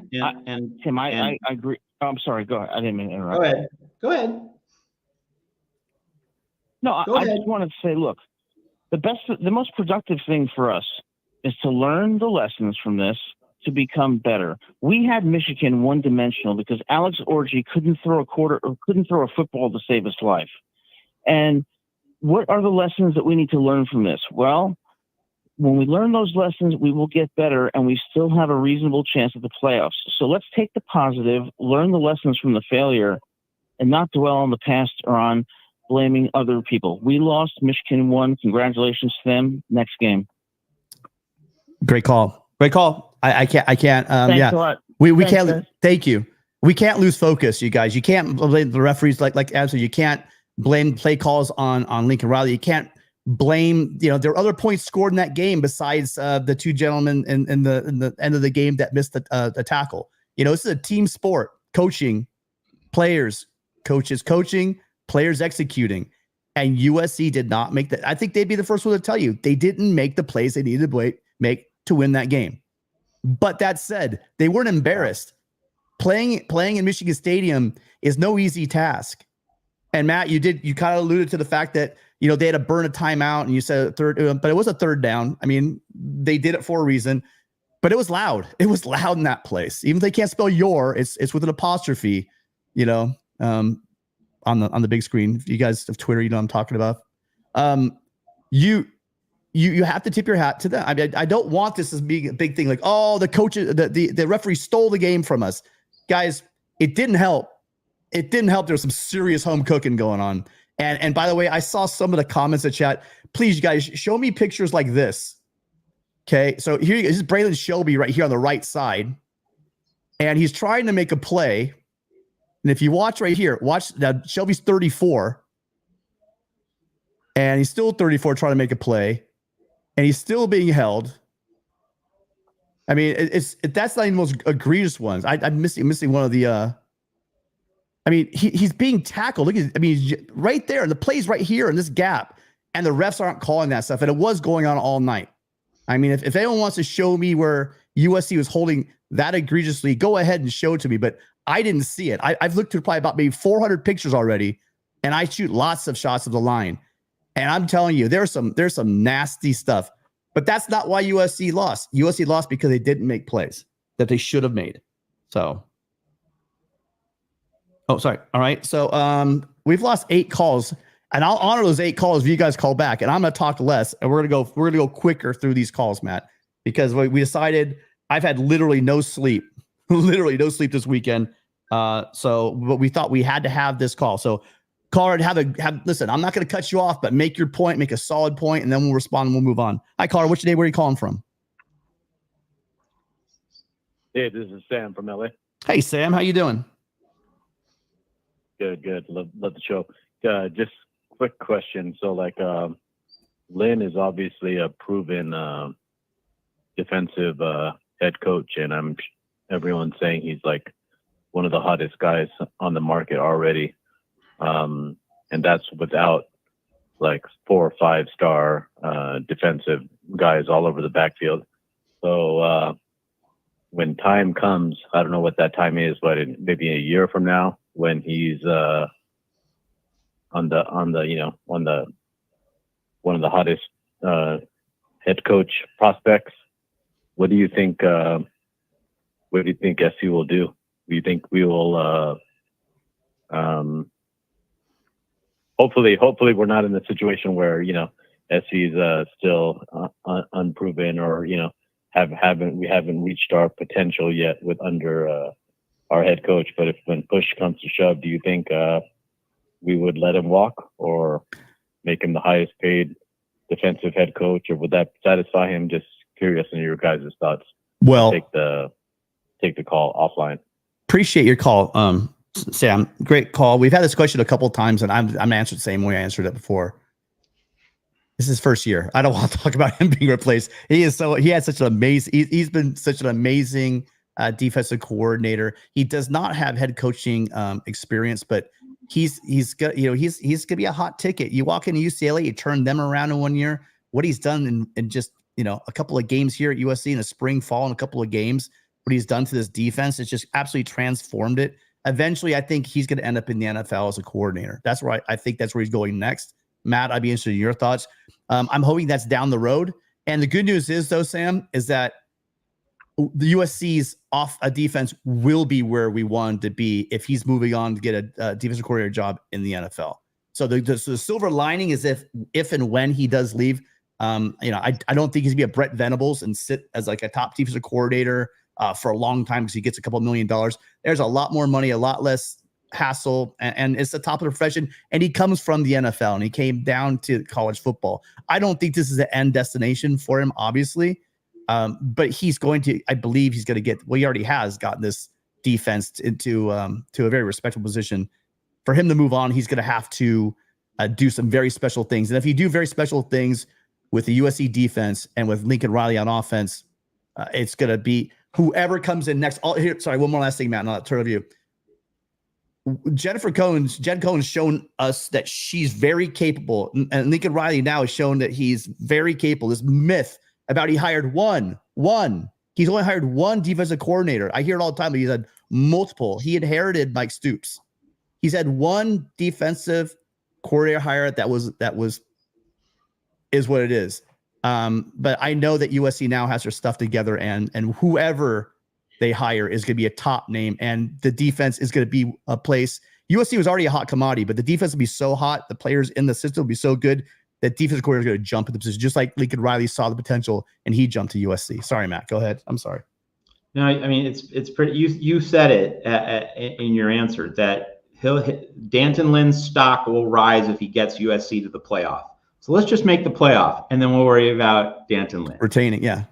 Tim, I agree. Oh, I'm sorry. Go ahead. I didn't mean to interrupt. Go ahead. No, I just wanted to say, look, the most productive thing for us is to learn the lessons from this to become better. We had Michigan one-dimensional because Alex Orji couldn't throw a football to save his life. And what are the lessons that we need to learn from this? Well, when we learn those lessons, we will get better, and we still have a reasonable chance at the playoffs. So let's take the positive, learn the lessons from the failure, and not dwell on the past or on blaming other people. We lost. Michigan won. Congratulations to them. Next game. Great call. I can't. Thanks a lot. We Thanks, can't. guys. Thank you. We can't lose focus, you guys. You can't blame the referees like absolutely. You can't blame play calls on Lincoln Riley. You can't blame. There are other points scored in that game besides the two gentlemen in the end of the game that missed the tackle. This is a team sport. Coaching, players, coaches coaching, players executing, and USC did not make that. I think they'd be the first one to tell you they didn't make the plays they needed to make to win that game. But that said, they weren't embarrassed. Playing in Michigan Stadium is no easy task. And Matt, you kind of alluded to the fact that they had to burn a timeout, and you said a third, but it was a third down. I mean, they did it for a reason, but it was loud. It was loud in that place. Even if they can't spell it's with an apostrophe. On the big screen. If you guys have Twitter, what I'm talking about. You have to tip your hat to them. I mean, I don't want this as being a big thing like, oh, the coaches, the referee stole the game from us. Guys, it didn't help. There was some serious home cooking going on. And by the way, I saw some of the comments in chat. Please, you guys, show me pictures like this. Okay, so here this is Braylon Shelby right here on the right side. And he's trying to make a play. And if you watch right here, now Shelby's 34, and he's still 34 trying to make a play, and he's still being held. I mean, that's not even the most egregious ones. I'm missing one of the. I mean, he's being tackled. Look at, he's right there, and the play's right here in this gap, and the refs aren't calling that stuff, and it was going on all night. I mean, if anyone wants to show me where USC was holding that egregiously, go ahead and show it to me, but I didn't see it. I've looked through probably about maybe 400 pictures already, and I shoot lots of shots of the line. And I'm telling you, there's some nasty stuff. But that's not why USC lost. USC lost because they didn't make plays that they should have made. So, sorry. All right. So we've lost 8 calls. And I'll honor those 8 calls if you guys call back. And I'm going to talk less, and we're going to go quicker through these calls, Matt, because we decided I've had literally no sleep, this weekend. But we thought we had to have this call. So caller, listen, I'm not going to cut you off, but make your point, make a solid point, and then we'll respond and we'll move on. Hi, caller. What's your name? Where are you calling from? Hey, this is Sam from LA. Hey, Sam. How you doing? Good. Love the show. Just quick question. So, Lynn is obviously a proven defensive head coach, and everyone's saying he's like one of the hottest guys on the market already. And that's without like 4 or 5 star defensive guys all over the backfield. So when time comes, I don't know what that time is, but maybe a year from now, when he's on the one of the hottest head coach prospects, what do you think? What do you think SC will do? Do you think we will? Hopefully, we're not in the situation where SC is still unproven, or we haven't reached our potential yet with under our head coach. But if when push comes to shove, do you think we would let him walk or make him the highest paid defensive head coach, or would that satisfy him? Just curious in your guys' thoughts. Well, take the call offline. Appreciate your call, Sam. Great call. We've had this question a couple of times, and I'm answered the same way I answered it before. This is his first year. I don't want to talk about him being replaced. He had such an amazing. He's been such an amazing defensive coordinator. He does not have head coaching experience, but he's gonna be a hot ticket. You walk into UCLA, you turn them around in 1 year. What he's done in just a couple of games here at USC in the spring, fall, and a couple of games, what he's done to this defense, it's just absolutely transformed it. Eventually, I think he's going to end up in the NFL as a coordinator. That's where I think that's where he's going next. Matt, I'd be interested in your thoughts. I'm hoping that's down the road. And the good news is, though, Sam, is that the USC's off a defense will be where we want to be if he's moving on to get a defensive coordinator job in the NFL. So the silver lining is if and when he does leave, I don't think he's gonna be a Brett Venables and sit as like a top defensive coordinator for a long time because he gets a couple $1 million. There's a lot more money, a lot less hassle, and it's the top of the profession. And he comes from the NFL and he came down to college football. I don't think this is an end destination for him, obviously. But he's going to, I believe he's going to get, well, he already has gotten this defense into to a very respectable position. For him to move on, he's going to have to do some very special things. And if you do very special things with the USC defense and with Lincoln Riley on offense, it's going to be whoever comes in next. Sorry, one more last thing, Matt, and I'll turn to you. Jen Cohen's shown us that she's very capable. And Lincoln Riley now has shown that he's very capable. This myth about he hired one. He's only hired one defensive coordinator. I hear it all the time, but he's had multiple. He inherited Mike Stoops. He's had one defensive coordinator hire is what it is. But I know that USC now has their stuff together, and whoever they hire is going to be a top name, and the defense is going to be a place. USC was already a hot commodity, but the defense will be so hot. The players in the system will be so good that defensive coordinator is going to jump in the position, just like Lincoln Riley saw the potential and he jumped to USC. Sorry, Matt, go ahead. I'm sorry. No, I mean, it's pretty, you said it in your answer that Danton Lynn's stock will rise if he gets USC to the playoff. So let's just make the playoff, and then we'll worry about Danton Lynn. Retaining, yeah.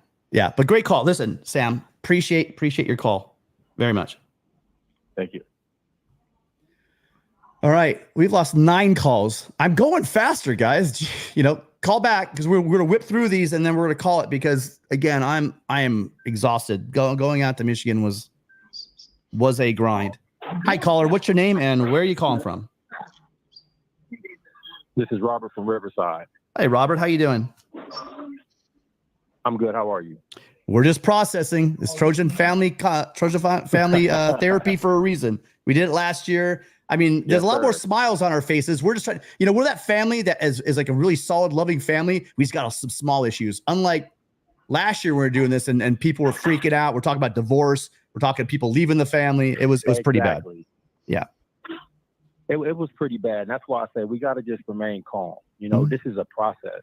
But great call. Listen, Sam, appreciate your call very much. Thank you. All right, we've lost 9 calls. I'm going faster, guys. Call back because we're going to whip through these, and then we're going to call it because again, I am exhausted. Going out to Michigan was a grind. Hi, caller. What's your name and where are you calling from? This is Robert from Riverside. Hey, Robert. How you doing? I'm good. How are you? We're just processing this Trojan Family Therapy for a reason. We did it last year. I mean, there's a lot more smiles on our faces. We're just trying, we're that family that is like a really solid, loving family. We just got some small issues. Unlike last year, we were doing this and people were freaking out. We're talking about divorce. We're talking people leaving the family. It was pretty bad. Yeah. it was pretty bad. And that's why I say we got to just remain calm. You know, this is a process.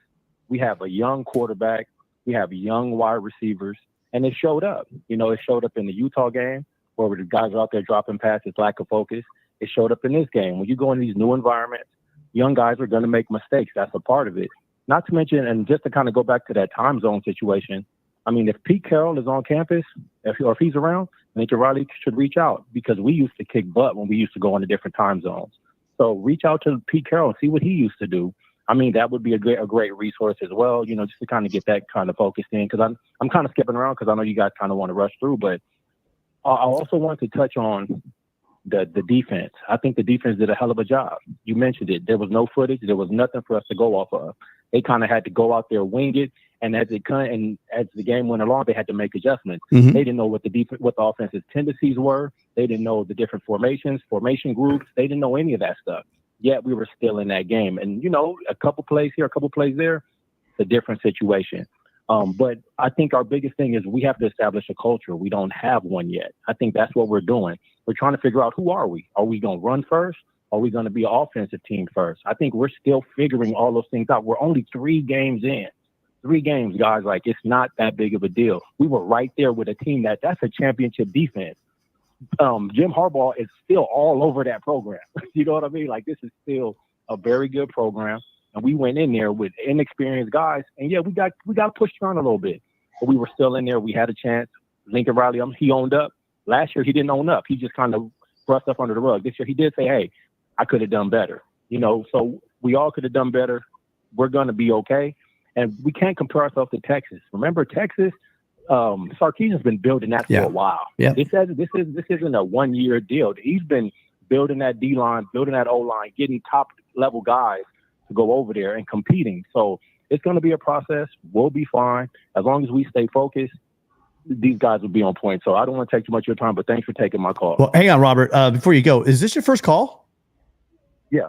We have a young quarterback. We have young wide receivers. And it showed up. You know, it showed up in the Utah game where the guys are out there dropping passes, lack of focus. It showed up in this game. When you go in these new environments, young guys are going to make mistakes. That's a part of it. Not to mention, and just to kind of go back to that time zone situation, I mean, if Pete Carroll is on campus, if he's around, Lincoln Riley should reach out, because we used to kick butt when we used to go into different time zones. So reach out to Pete Carroll and see what he used to do. I mean, that would be a great resource as well, you know, just to kind of get that kind of focused in, because I'm kind of skipping around because I know you guys kind of want to rush through, but I also want to touch on the defense. I think the defense did a hell of a job. You mentioned it. There was no footage. There was nothing for us to go off of. They kind of had to go out there, wing it, and as the game went along, they had to make adjustments. Mm-hmm. They didn't know what the offensive tendencies were. They didn't know the different formation groups. They didn't know any of that stuff. Yet we were still in that game. And, you know, a couple plays here, a couple plays there, it's a different situation. But I think our biggest thing is we have to establish a culture. We don't have one yet. I think that's what we're doing. We're trying to figure out, who are we? Are we going to run first? Are we going to be an offensive team first? I think we're still figuring all those things out. We're only 3 games in. 3 games, guys. Like, it's not that big of a deal. We were right there with a team that's a championship defense. Jim Harbaugh is still all over that program. You know what I mean? Like, this is still a very good program. And we went in there with inexperienced guys. And, yeah, we got pushed around a little bit. But we were still in there. We had a chance. Lincoln Riley, he owned up. Last year, he didn't own up. He just kind of brushed up under the rug. This year, he did say, hey, I could have done better. You know, so we all could have done better. We're going to be okay. And we can't compare ourselves to Texas. Remember, Texas, Sarkisian's been building that for a while. Yeah. This isn't a 1-year deal. He's been building that D-line, building that O-line, getting top-level guys to go over there and competing. So it's going to be a process. We'll be fine. As long as we stay focused, these guys will be on point. So I don't want to take too much of your time, but thanks for taking my call. Well, hang on, Robert. Before you go, is this your first call? Yeah.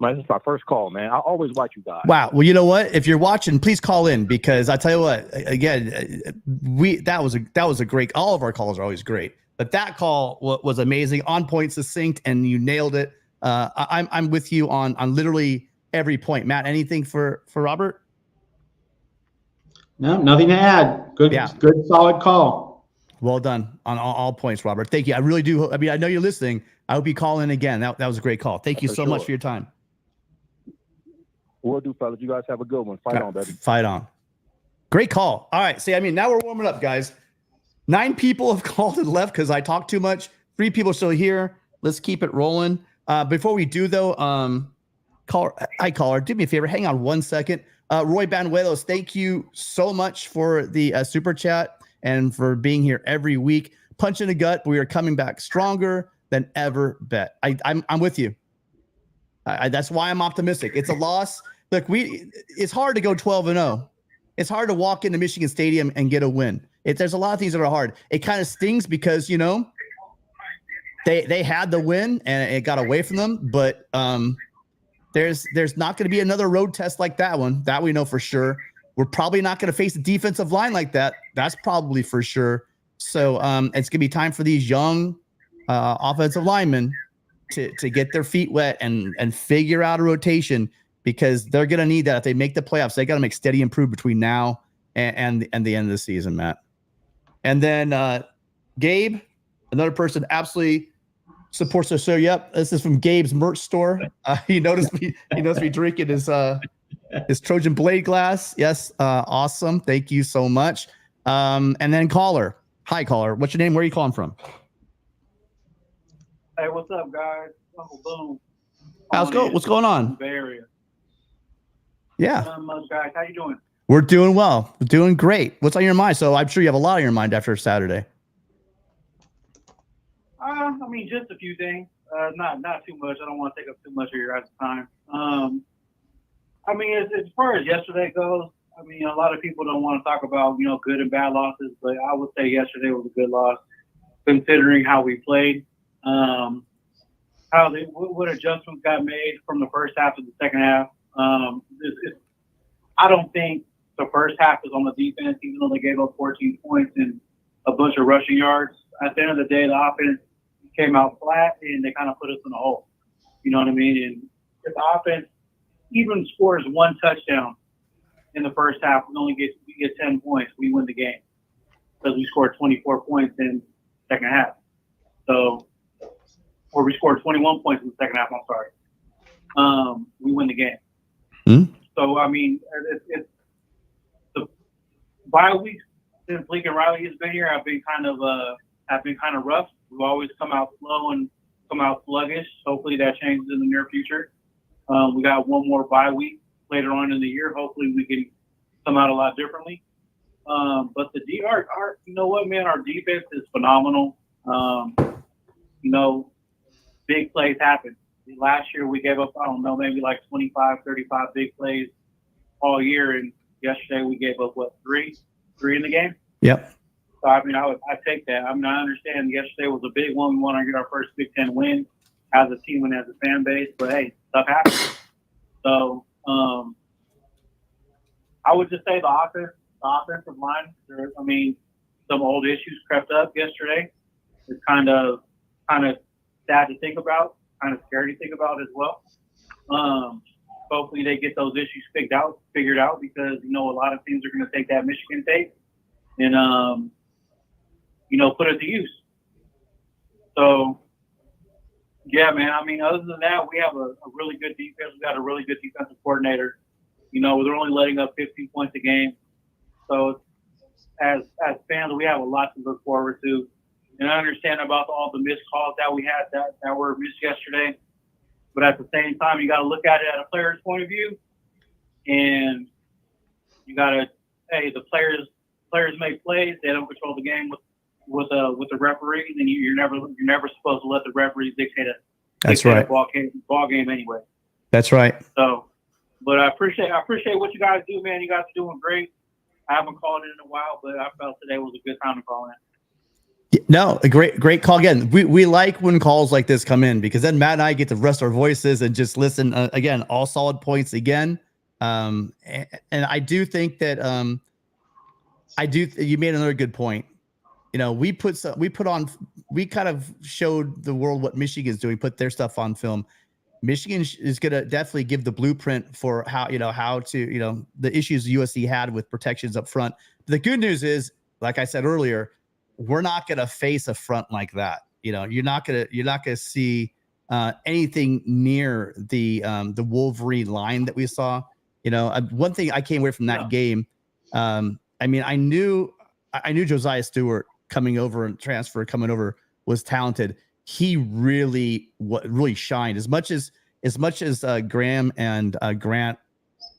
This is my first call, man. I always watch you guys. Wow. Well, you know what? If you're watching, please call in, because I tell you what, again, that was a great. All of our calls are always great, but that call was amazing, on point, succinct, and you nailed it. I'm with you on literally every point. Matt, anything for Robert? No, nothing to add. Good, solid call. Well done on all points, Robert. Thank you. I really do. I mean, I know you're listening. I hope you call in again. That was a great call. Thank you so much for your time. Will do, fellas. You guys have a good one. Fight on, baby. Fight on. Great call. All right. See, I mean, now we're warming up, guys. 9 people have called and left because I talk too much. 3 people still here. Let's keep it rolling. Before we do, though, caller, do me a favor. Hang on 1 second. Roy Banuelos, thank you so much for the super chat and for being here every week. Punch in the gut. We are coming back stronger than ever. Bet. I'm with you. That's why I'm optimistic. It's a loss. Look, it's hard to go 12-0. It's hard to walk into Michigan Stadium and get a win. There's a lot of things that are hard. It kind of stings because, you know, they had the win and it got away from them. But there's not going to be another road test like that one. That we know for sure. We're probably not going to face a defensive line like that. That's probably for sure. So it's going to be time for these young offensive linemen to get their feet wet and figure out a rotation, because they're going to need that. If they make the playoffs, they got to make steady improvement between now and the end of the season, Matt. And then Gabe, another person absolutely supports the show. Yep. This is from Gabe's merch store. He noticed me drinking his Trojan blade glass. Yes. Awesome. Thank you so much. And then caller. Hi, caller. What's your name? Where are you calling from? Hey, what's up, guys? Uncle Boom. What's going on? Bay Area. Yeah. Not much, guys. How you doing? We're doing well. We're doing great. What's on your mind? So I'm sure you have a lot on your mind after Saturday. I mean, just a few things. Not too much. I don't want to take up too much of your guys' time. I mean, as far as yesterday goes, I mean, a lot of people don't want to talk about, you know, good and bad losses, but I would say yesterday was a good loss, considering how we played. What adjustments got made from the first half to the second half. I don't think the first half was on the defense, even though they gave up 14 points and a bunch of rushing yards. At the end of the day, the offense came out flat and they kind of put us in a hole. You know what I mean? And if the offense even scores one touchdown in the first half, we get 10 points, we win the game because we scored 24 points in the second half. So, or we scored 21 points in the second half. I'm sorry. We win the game. So I mean, it's the bye weeks since Lincoln Riley has been here have been kind of rough. We've always come out slow and come out sluggish. Hopefully that changes in the near future. We got one more bye week later on in the year. Hopefully we can come out a lot differently. But our you know what, man, our defense is phenomenal. You know, big plays happen. Last year we gave up, I don't know, maybe like 25, 35 big plays all year. And yesterday we gave up, what, three in the game? Yep. So, I mean, I take that. I mean, I understand yesterday was a big one. We want to get our first Big Ten win as a team and as a fan base. But, hey, stuff happens. So, I would just say the offensive line, some old issues crept up yesterday. It's kind of sad to think about, kind of scary to think about as well. Hopefully they get those issues figured out because, you know, a lot of teams are going to take that Michigan tape and, you know, put it to use. So, yeah, man, I mean, other than that, we have a really good defense. We got a really good defensive coordinator. You know, they're only letting up 15 points a game. So, as fans, we have a lot to look forward to. And I understand about all the missed calls that we had that were missed yesterday. But at the same time, you got to look at it at a player's point of view. And you got to, hey, the players make plays. They don't control the game with the referees, and you're never supposed to let the referees dictate it. That's right. Ball game anyway. That's right. So, but I appreciate what you guys do, man. You guys are doing great. I haven't called it in a while, but I felt today was a good time to call in. No, a great call again. We like when calls like this come in because then Matt and I get to rest our voices and just listen. Again, all solid points again. And I do think that you made another good point. You know, we kind of showed the world what Michigan's doing, put their stuff on film. Michigan is going to definitely give the blueprint for how to, the issues USC had with protections up front. The good news is, like I said earlier, we're not going to face a front like that. You know, you're not going to see anything near the Wolverine line that we saw. You know, one thing I came away from that game. I mean, I knew Josiah Stewart coming over was talented. He really shined as much as Graham and Grant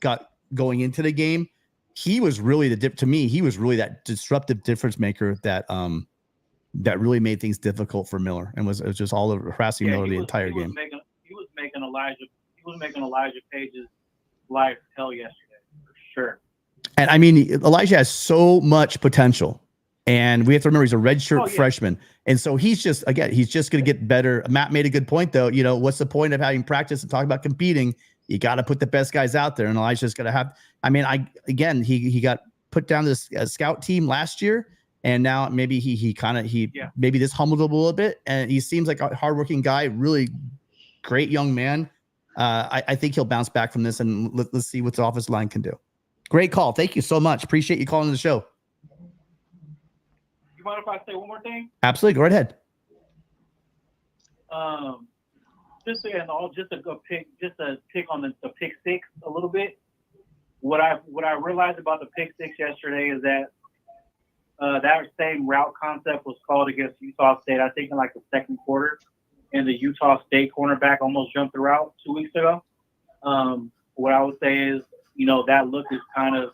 got going into the game. He was really he was really that disruptive difference maker that really made things difficult for Miller and was just all over harassing Miller the entire game. He was making Elijah Page's life hell yesterday, for sure. And I mean, Elijah has so much potential. And we have to remember he's a redshirt freshman. And so he's just going to get better. Matt made a good point, though. You know, what's the point of having practice and talk about competing? You got to put the best guys out there. And Elijah's going to have, he got put down this scout team last year. And now maybe maybe this humbled him a little bit. And he seems like a hardworking guy, really great young man. I think he'll bounce back from this, and let's see what the offensive line can do. Great call. Thank you so much. Appreciate you calling the show. You mind if I say one more thing? Absolutely. Go right ahead. Just to pick on the pick six a little bit. What I realized about the pick six yesterday is that that same route concept was called against Utah State, I think in like the second quarter, and the Utah State cornerback almost jumped the route 2 weeks ago. What I would say is, you know, that look is kind of,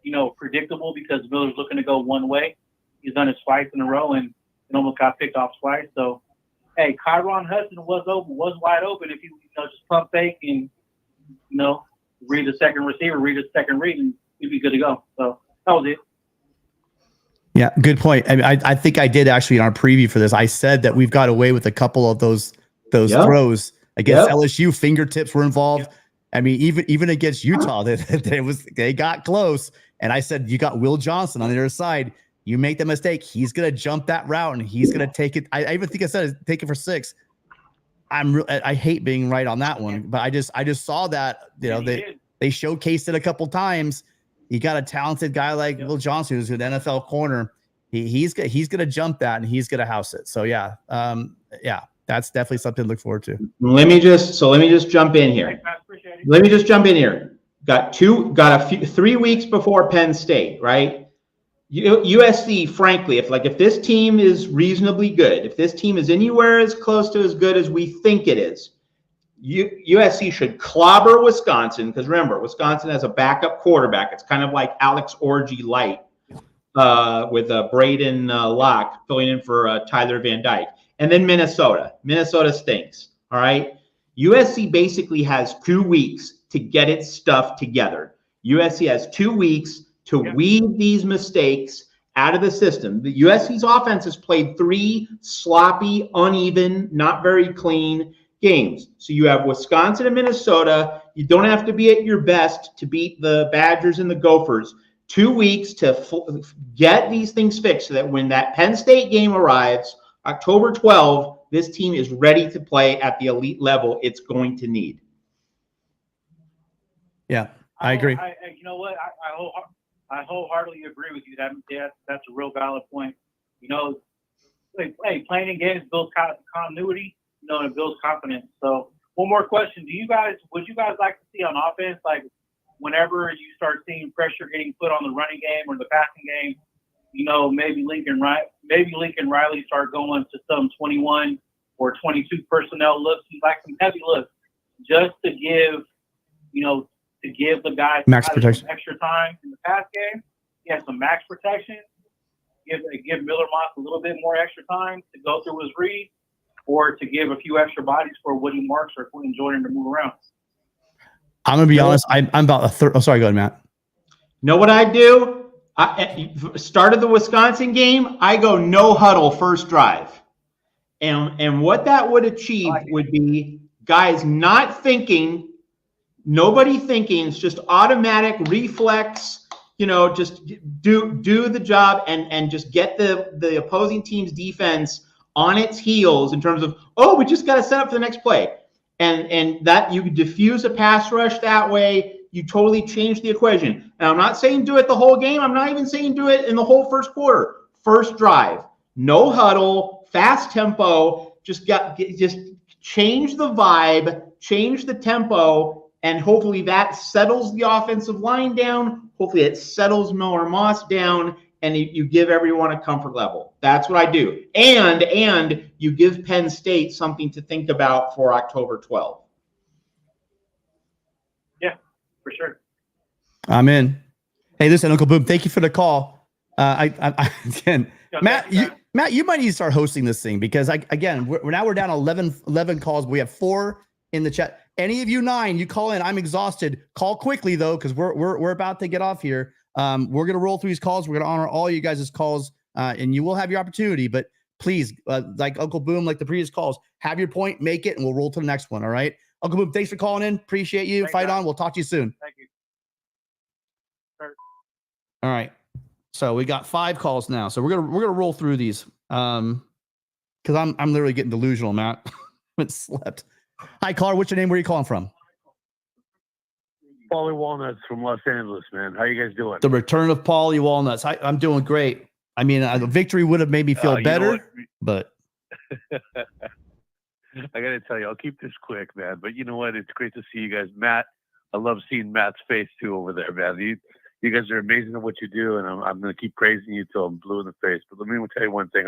you know, predictable because Miller's looking to go one way. He's done it twice in a row and almost got picked off twice. So, hey, Kyron Hudson was wide open if he, you know, just pump fake and, you know, read the second receiver, read the second read, and he'd be good to go. So that was it. Yeah, good point. I mean, I think I did actually in our preview for this. I said that we've got away with a couple of those throws against LSU. Fingertips were involved. I mean, even against Utah, they got close. And I said, you got Will Johnson on the other side. You make the mistake, he's gonna jump that route and he's gonna take it. I even think I said take it for 6. I hate being right on that one, but I just saw that, you know, they showcased it a couple times. You got a talented guy like Will Johnson, who's an NFL corner. He's gonna jump that and he's gonna house it. So yeah, that's definitely something to look forward to. Let me just jump in here. Let me just jump in here. Got 3 weeks before Penn State, right? USC, frankly, if this team is reasonably good, if this team is anywhere as close to as good as we think it is, USC should clobber Wisconsin, because remember, Wisconsin has a backup quarterback. It's kind of like Alex Orji light with Braden Locke filling in for Tyler Van Dyke. And then Minnesota. Minnesota stinks, all right? USC basically has 2 weeks to get its stuff together. USC has 2 weeks to weed these mistakes out of the system. The USC's offense has played 3 sloppy, uneven, not very clean games. So you have Wisconsin and Minnesota. You don't have to be at your best to beat the Badgers and the Gophers. 2 weeks to get these things fixed so that when that Penn State game arrives, October 12, this team is ready to play at the elite level it's going to need. Yeah, I agree. You know what? I wholeheartedly agree with you. That's a real valid point. You know, playing in games builds continuity, you know, and it builds confidence. So one more question. Would you guys like to see on offense, like whenever you start seeing pressure getting put on the running game or the passing game, you know, maybe Lincoln Riley start going to some 21 or 22 personnel looks, like some heavy looks, just to give, you know, the guys max protection, extra time in the pass game. Yeah, some max protection. Give Miller Moss a little bit more extra time to go through his read, or to give a few extra bodies for Woody Marks or Quentin Jordan to move around. I'm gonna be honest. I'm about a third. Oh, sorry, go ahead, Matt. Know what I do? Started the Wisconsin game. I go no huddle first drive, and what that would achieve would be guys not thinking. Nobody thinking, it's just automatic reflex, you know, just do the job and just get the opposing team's defense on its heels in terms of, oh, we just got to set up for the next play. And that you could diffuse a pass rush that way. You totally change the equation. And I'm not saying do it the whole game. I'm not even saying do it in the whole first quarter. First drive, no huddle, fast tempo, just change the vibe, change the tempo. And hopefully that settles the offensive line down. Hopefully it settles Miller Moss down, and you give everyone a comfort level. That's what I do. And you give Penn State something to think about for October 12th. Yeah, for sure. I'm in. Hey, listen, Uncle Boom, thank you for the call. Again, Matt, you might need to start hosting this thing, because we're down 11 calls. We have 4 in the chat. Any of you 9, you call in. I'm exhausted. Call quickly though, because we're about to get off here. We're gonna roll through these calls. We're gonna honor all you guys' calls, and you will have your opportunity. But please, like Uncle Boom, like the previous calls, have your point, make it, and we'll roll to the next one. All right, Uncle Boom, thanks for calling in. Appreciate you. Fight on. We'll talk to you soon. Thank you. All right. So we got 5 calls now. So we're gonna roll through these. Because I'm literally getting delusional, Matt. Haven't slept. Hi, caller. What's your name? Where are you calling from? Paulie Walnuts from Los Angeles, man. How you guys doing? The return of Paulie Walnuts. I'm doing great. I mean, the victory would have made me feel better, but I got to tell you, I'll keep this quick, man. But you know what? It's great to see you guys. Matt, I love seeing Matt's face too over there, man. You guys are amazing at what you do, and I'm going to keep praising you till I'm blue in the face. But let me tell you one thing.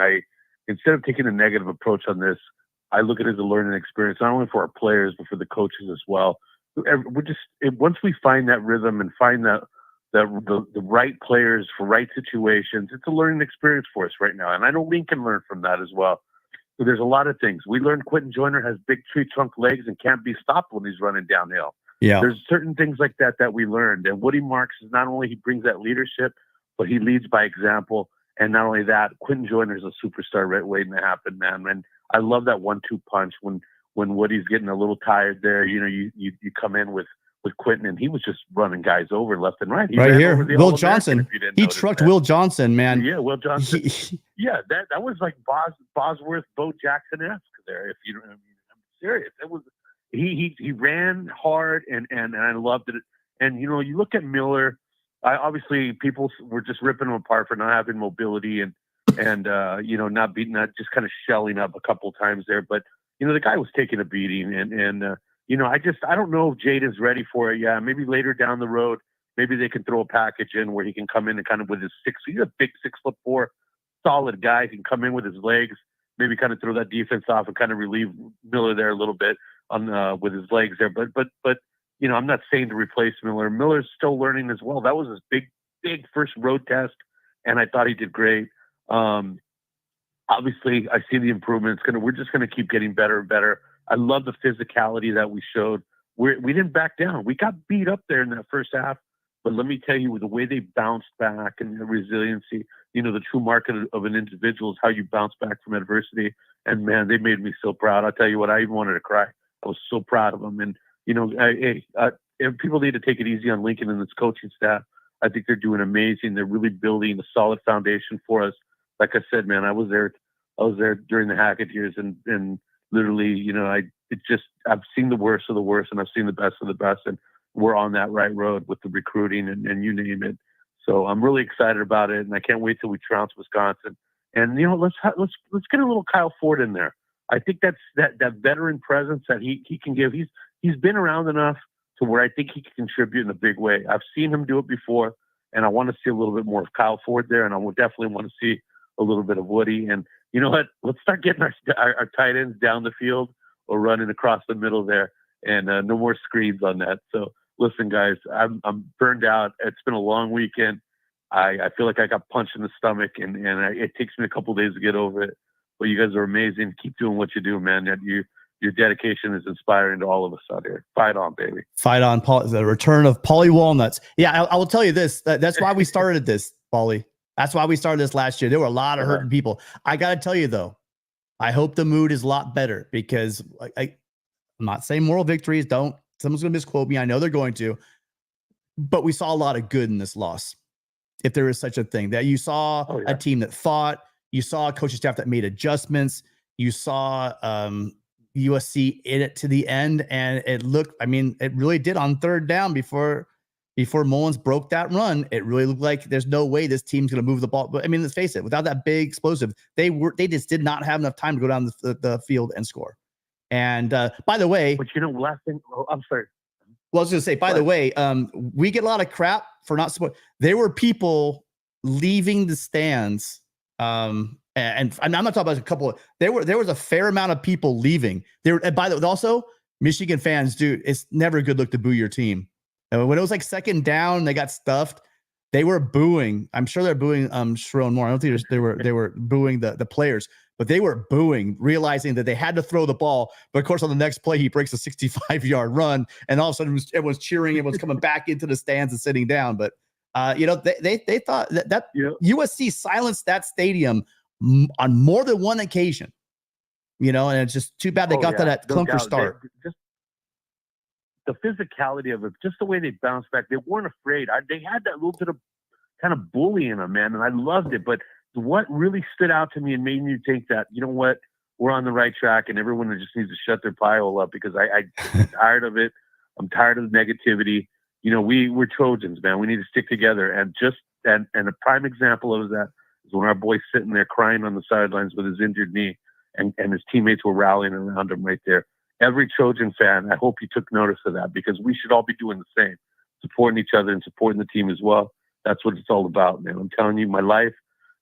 Instead of taking a negative approach on this, I look at it as a learning experience, not only for our players, but for the coaches as well. Once we find that rhythm and find the right players for right situations, it's a learning experience for us right now. And I know we can learn from that as well. So there's a lot of things. We learned Quentin Joyner has big tree trunk legs and can't be stopped when he's running downhill. Yeah. There's certain things like that we learned. And Woody Marks is not only he brings that leadership, but he leads by example. And not only that, Quentin Joyner is a superstar waiting to happen, man. And I love that 1-2 punch when Woody's getting a little tired there. You know, you come in with Quentin, and he was just running guys over left and right. He right here, Will Johnson. He trucked Will Johnson, man. Yeah, Will Johnson. Yeah, that was like Bosworth, Bo Jackson-esque there. If you know what I mean. serious. It was he ran hard and I loved it. And you know, you look at Miller. Obviously, people were just ripping him apart for not having mobility and you know, not just kind of shelling up a couple times there. But you know, the guy was taking a beating, and you know, I don't know if Jaden's ready for it. Yeah, maybe later down the road, maybe they can throw a package in where he can come in and kind of with his he's a big 6'4" solid guy. He can come in with his legs, maybe kind of throw that defense off and kind of relieve Miller there a little bit on with his legs there. But you know, I'm not saying to replace Miller. Miller's still learning as well. That was his big first road test, and I thought he did great. Obviously, I see the improvement. We're just gonna keep getting better and better. I love the physicality that we showed. We didn't back down. We got beat up there in that first half, but let me tell you, the way they bounced back and the resiliency, you know, the true mark of an individual is how you bounce back from adversity. And man, they made me so proud. I'll tell you what, I even wanted to cry. I was so proud of them. And you know, if people need to take it easy on Lincoln and its coaching staff. I think they're doing amazing. They're really building a solid foundation for us. Like I said, man, I was there during the Hackett years, and literally, you know, I've seen the worst of the worst, and I've seen the best of the best, and we're on that right road with the recruiting and you name it. So I'm really excited about it, and I can't wait till we trounce Wisconsin. And you know, let's get a little Kyle Ford in there. I think that's that veteran presence that he can give. He's been around enough to where I think he can contribute in a big way. I've seen him do it before, and I want to see a little bit more of Kyle Ford there, and I will definitely want to see a little bit of Woody. And you know what? Let's start getting our tight ends down the field or running across the middle there, and no more screens on that. So listen, guys, I'm burned out. It's been a long weekend. I feel like I got punched in the stomach, and it takes me a couple of days to get over it. But you guys are amazing. Keep doing what you do, man. Your dedication is inspiring to all of us out here. Fight on, baby. Fight on, Paul. The return of Paulie Walnuts. Yeah, I will tell you this. That's why we started this, Paulie. That's why we started this last year. There were a lot of hurting people. I got to tell you, though, I hope the mood is a lot better because I'm not saying moral victories. Someone's going to misquote me. I know they're going to. But we saw a lot of good in this loss, if there is such a thing. That you saw a team that fought. You saw a coaching staff that made adjustments. You saw USC in it to the end, and it looked, I mean, it really did on third down before Mullins broke that run. It really looked like there's no way this team's going to move the ball. But I mean, let's face it, without that big explosive, they just did not have enough time to go down the field and score. And by the way, but you know, last thing, I'm sorry. Well, I was going to say, by the way, we get a lot of crap for not support. There were people leaving the stands. And I'm not talking about a couple. There was a fair amount of people leaving. And by the way, also Michigan fans, dude, it's never a good look to boo your team. And when it was like second down, they got stuffed. They were booing. I'm sure they're booing Sharon Moore. I don't think they were booing the players, but they were booing, realizing that they had to throw the ball. But of course, on the next play, he breaks a 65-yard run, and all of a sudden, everyone's cheering. Everyone's coming back into the stands and sitting down. But you know, they thought that USC silenced that stadium on more than one occasion. You know, and it's just too bad they got that clunker start. The physicality of it, just the way they bounced back, they weren't afraid. They had that little bit of kind of bully in them, man, and I loved it. But what really stood out to me and made me think that, you know what, we're on the right track, and everyone just needs to shut their pie hole up, because I'm tired of it. I'm tired of the negativity. You know, we're Trojans, man. We need to stick together. And a prime example of that is when our boy's sitting there crying on the sidelines with his injured knee, and his teammates were rallying around him right there. Every Trojan fan, I hope you took notice of that, because we should all be doing the same, supporting each other and supporting the team as well. That's what it's all about, man. I'm telling you, my life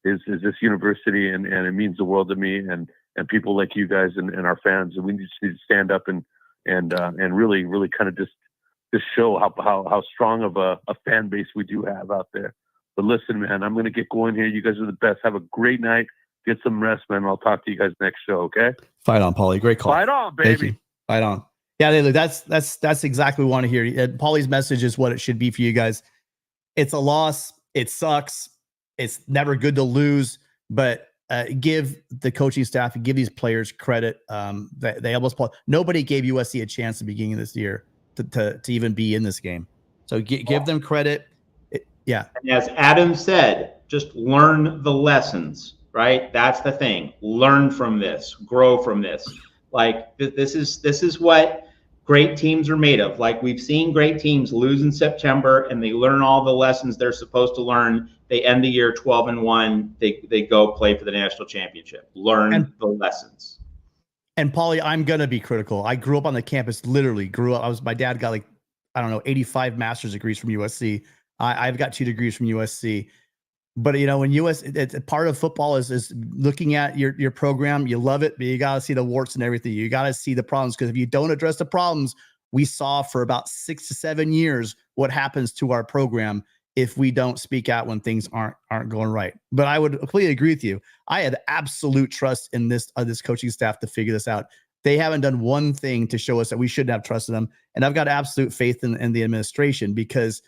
is this university, and it means the world to me, and people like you guys and our fans. And we just need to stand up and really, really kind of just show how strong of a fan base we do have out there. But listen, man, I'm going to get going here. You guys are the best. Have a great night. Get some rest, man. I'll talk to you guys next show, okay? Fight on, Paulie. Great call. Fight on, baby. Thank you. Fight on. Yeah, that's exactly what we want to hear. Paulie's message is what it should be for you guys. It's a loss. It sucks. It's never good to lose, but give the coaching staff and give these players credit. They almost nobody gave USC a chance at the beginning of this year to even be in this game. So give them credit. Yeah. And as Adam said, just learn the lessons, right? That's the thing. Learn from this, grow from this. Like this is what great teams are made of. Like we've seen great teams lose in September and they learn all the lessons they're supposed to learn. They end the year 12-1. They go play for the national championship. Learn the lessons. And Paulie, I'm gonna be critical. I grew up on the campus. Literally grew up. My dad got like, I don't know, 85 master's degrees from USC. I've got 2 degrees from USC. But you know, when it's part of football is looking at your program. You love it, but you got to see the warts and everything. You got to see the problems, because if you don't address the problems, we saw for about 6 to 7 years what happens to our program if we don't speak out when things aren't going right. But I would completely agree with you. I had absolute trust in this coaching staff to figure this out. They haven't done one thing to show us that we shouldn't have trusted them, and I've got absolute faith in the administration, because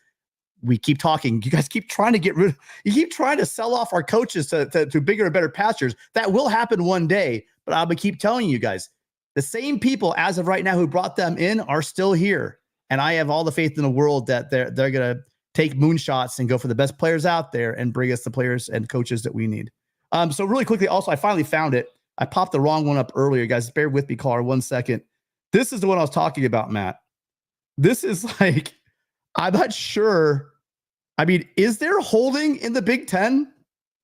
we keep talking. You guys keep trying to you keep trying to sell off our coaches to bigger and better pastures. That will happen one day, but I'll keep telling you guys, the same people as of right now who brought them in are still here. And I have all the faith in the world that they're going to take moonshots and go for the best players out there and bring us the players and coaches that we need. So really quickly, also, I finally found it. I popped the wrong one up earlier, guys. Bear with me, caller, 1 second. This is the one I was talking about, Matt. This is like, I'm not sure. I mean, is there holding in the Big Ten?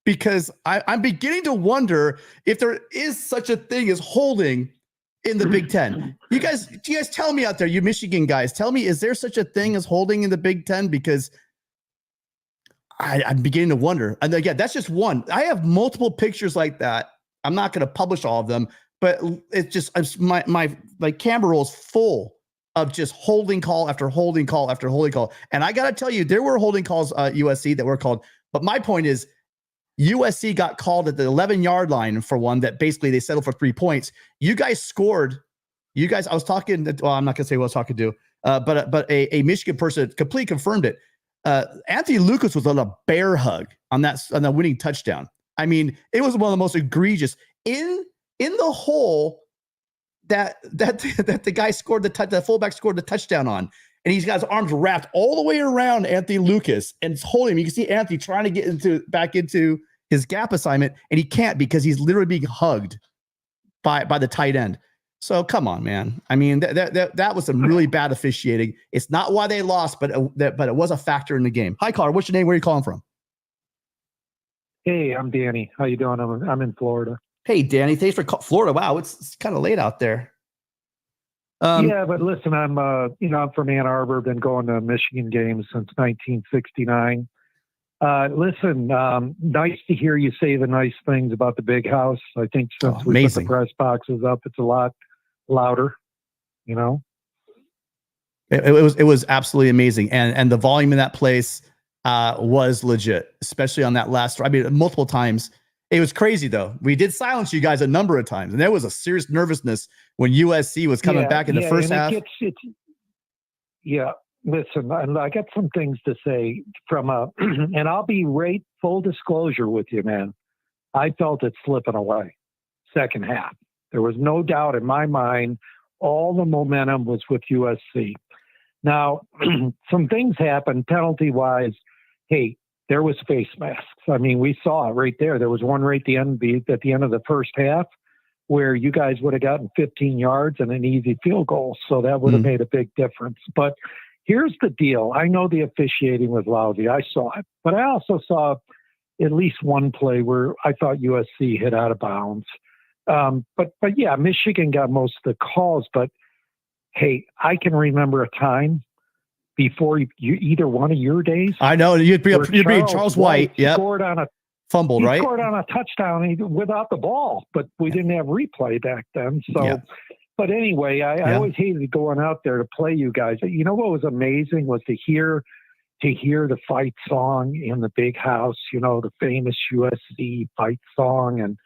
Because I'm beginning to wonder if there is such a thing as holding in the Big Ten. You guys tell me out there, you Michigan guys, tell me, is there such a thing as holding in the Big Ten? Because I'm beginning to wonder. And again, that's just one. I have multiple pictures like that. I'm not going to publish all of them, but it's just my camera roll is full of just holding call after holding call after holding call. And I got to tell you, there were holding calls USC that were called. But my point is, USC got called at the 11-yard line for one that basically they settled for 3 points. You guys scored. You guys, I was talking, well, I'm not going to say who I was talking to, but a Michigan person completely confirmed it. Anthony Lucas was on a bear hug on the winning touchdown. I mean, it was one of the most egregious in the hole that the guy scored the fullback scored the touchdown on, and he's got his arms wrapped all the way around Anthony Lucas and it's holding him. You can see Anthony trying to get back into his gap assignment, and he can't because he's literally being hugged by the tight end. So come on, man. I mean, that was some really bad officiating. It's not why they lost, but it was a factor in the game. Hi, caller. What's your name? Where are you calling from? Hey, I'm Danny. How you doing? I'm in Florida. Hey, Danny. Thanks for Florida. Wow, it's kind of late out there. Yeah, but listen, I'm from Ann Arbor. Been going to Michigan games since 1969. Listen, nice to hear you say the nice things about the big house. I think since we put the press boxes up, it's a lot louder. You know, it was absolutely amazing, and the volume in that place was legit, especially on that last. I mean, multiple times. It was crazy, though. We did silence you guys a number of times, and there was a serious nervousness when USC was coming back in the first half. Listen, I got some things to say from and I'll be full disclosure with you, man. I felt it slipping away second half. There was no doubt in my mind. All the momentum was with USC. Now, some things happened penalty-wise. Hey, there was face masks. I mean, we saw it right there. There was one right at the end of the first half where you guys would have gotten 15 yards and an easy field goal. So that would have made a big difference. But here's the deal. I know the officiating was lousy. I saw it. But I also saw at least one play where I thought USC hit out of bounds. But yeah, Michigan got most of the calls. But, hey, I can remember a time before you either one of your days. I know you'd be Charles White. Yeah, scored on a fumbled, right? Scored on a touchdown without the ball, but we didn't have replay back then. So, but anyway, I always hated going out there to play you guys. You know what was amazing was to hear the fight song in the big house. You know, the famous USC fight song, and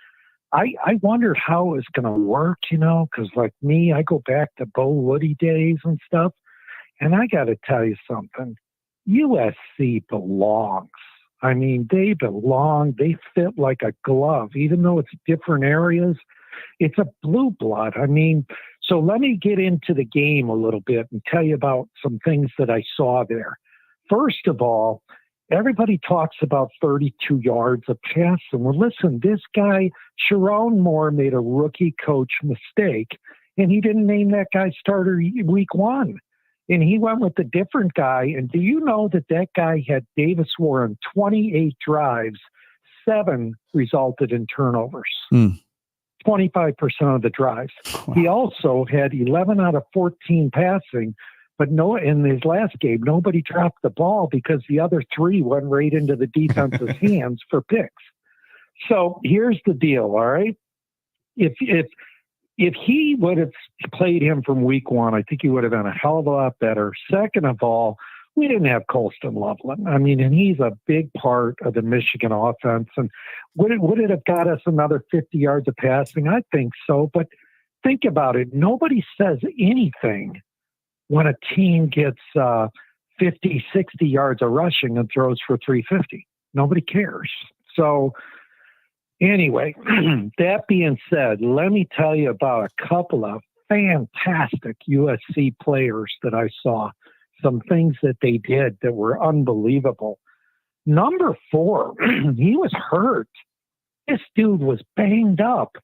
I wondered how it was going to work. You know, because like me, I go back to Bo Woody days and stuff. And I got to tell you something, USC belongs. I mean, they belong. They fit like a glove, even though it's different areas. It's a blue blood. I mean, so let me get into the game a little bit and tell you about some things that I saw there. First of all, everybody talks about 32 yards of passing. Well, listen, this guy, Sharon Moore, made a rookie coach mistake, and he didn't name that guy starter week 1. And he went with a different guy. And do you know that guy had Davis Warren 28 drives, 7 resulted in turnovers. 25% of the drives. Wow. He also had 11 out of 14 passing, but in his last game, nobody dropped the ball because the other 3 went right into the defense's hands for picks. So here's the deal, all right? If he would have played him from week 1, I think he would have been a hell of a lot better. Second of all, we didn't have Colston Loveland. I mean, and he's a big part of the Michigan offense. And would it have got us another 50 yards of passing? I think so. But think about it. Nobody says anything when a team gets 50, 60 yards of rushing and throws for 350. Nobody cares. So anyway, that being said, let me tell you about a couple of fantastic USC players that I saw. Some things that they did that were unbelievable. Number 4, he was hurt. This dude was banged up.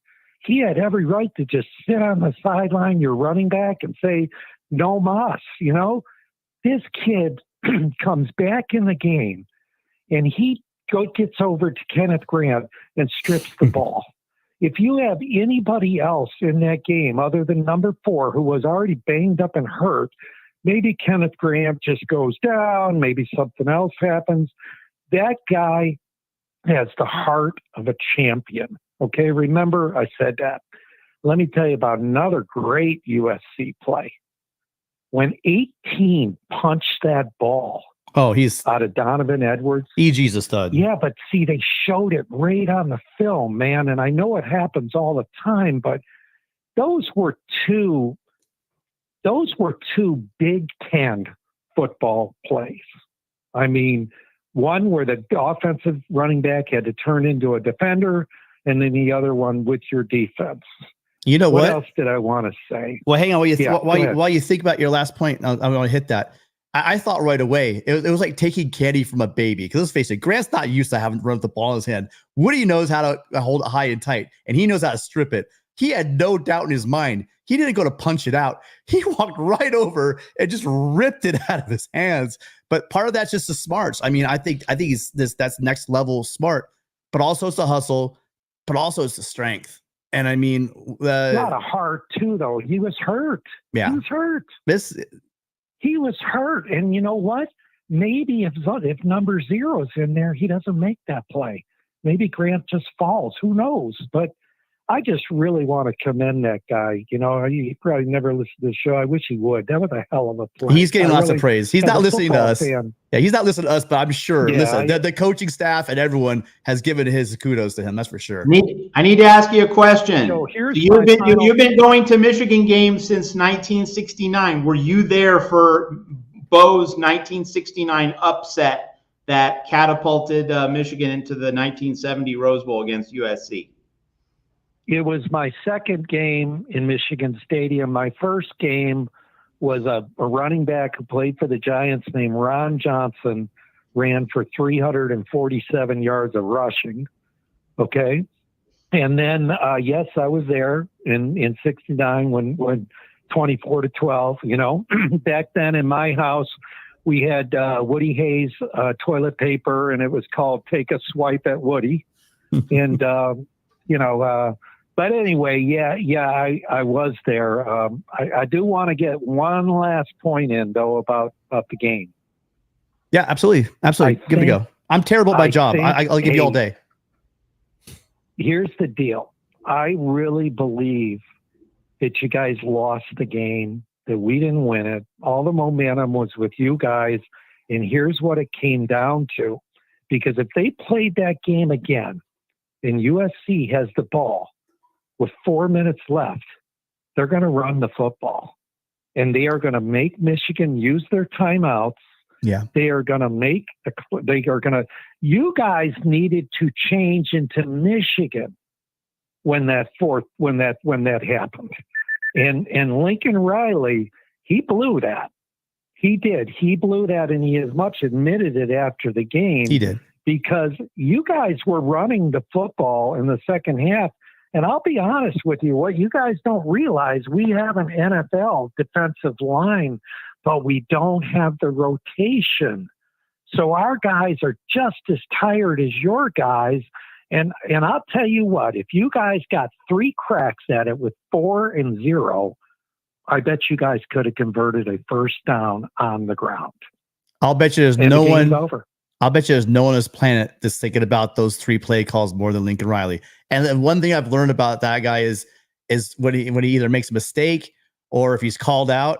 He had every right to just sit on the sideline, your running back, and say, no mas, you know? This kid comes back in the game, and he gets over to Kenneth Grant and strips the ball. If you have anybody else in that game other than number 4 who was already banged up and hurt, maybe Kenneth Grant just goes down. Maybe something else happens. That guy has the heart of a champion. Okay, remember I said that. Let me tell you about another great USC play. When 18 punched that ball he's out of Donovan Edwards. EG's a stud. Yeah, but see, they showed it right on the film, man. And I know it happens all the time, but those were two Big Ten football plays. I mean, one where the offensive running back had to turn into a defender, and then the other one with your defense. You know what else did I want to say? Well, hang on. While you think about your last point, I want to hit that. I thought right away it was like taking candy from a baby. Because let's face it, Grant's not used to having run with the ball in his hand. Woody knows how to hold it high and tight, and he knows how to strip it. He had no doubt in his mind. He didn't go to punch it out. He walked right over and just ripped it out of his hands. But part of that's just the smarts. I mean, I think that's next level smart, but also it's the hustle, but also it's the strength. And I mean, a lot of heart too, though. He was hurt. Yeah, he was hurt. He was hurt, and you know what? Maybe if number 0's in there, he doesn't make that play. Maybe Grant just falls. Who knows? But I just really want to commend that guy. You know, he probably never listened to the show. I wish he would. That was a hell of a play. He's getting lots of praise. He's not listening to us. Fan. Yeah, he's not listening to us, but I'm sure. Yeah, listen, the coaching staff and everyone has given his kudos to him. That's for sure. I need to ask you a question. So you've been going to Michigan games since 1969. Were you there for Bo's 1969 upset that catapulted Michigan into the 1970 Rose Bowl against USC? It was my second game in Michigan Stadium. My first game was a running back who played for the Giants named Ron Johnson, ran for 347 yards of rushing. Okay. And then, yes, I was there in 69 when 24-12, you know, back then in my house, we had Woody Hayes toilet paper, and it was called Take a Swipe at Woody. And, but anyway, I was there. I do want to get one last point in, though, about the game. Yeah, absolutely. Give it a go. I'm terrible at my job. I'll give you all day. Here's the deal. I really believe that you guys lost the game, that we didn't win it. All the momentum was with you guys, and here's what it came down to. Because if they played that game again, and USC has the ball, with 4 minutes left, they're going to run the football, and they are going to make Michigan use their timeouts. Yeah, they are going to. You guys needed to change into Michigan when that happened, and Lincoln Riley, he blew that. He did. He blew that, and he as much admitted it after the game. He did. Because you guys were running the football in the second half. And I'll be honest with you, what you guys don't realize, we have an NFL defensive line, but we don't have the rotation. So our guys are just as tired as your guys. And I'll tell you what, if you guys got 3 cracks at it with 4-0, I bet you guys could have converted a first down on the ground. I'll bet you there's And no the game's one. over. I'll bet you there's no one on this planet that's thinking about those 3 play calls more than Lincoln Riley. And then one thing I've learned about that guy is when he either makes a mistake or if he's called out,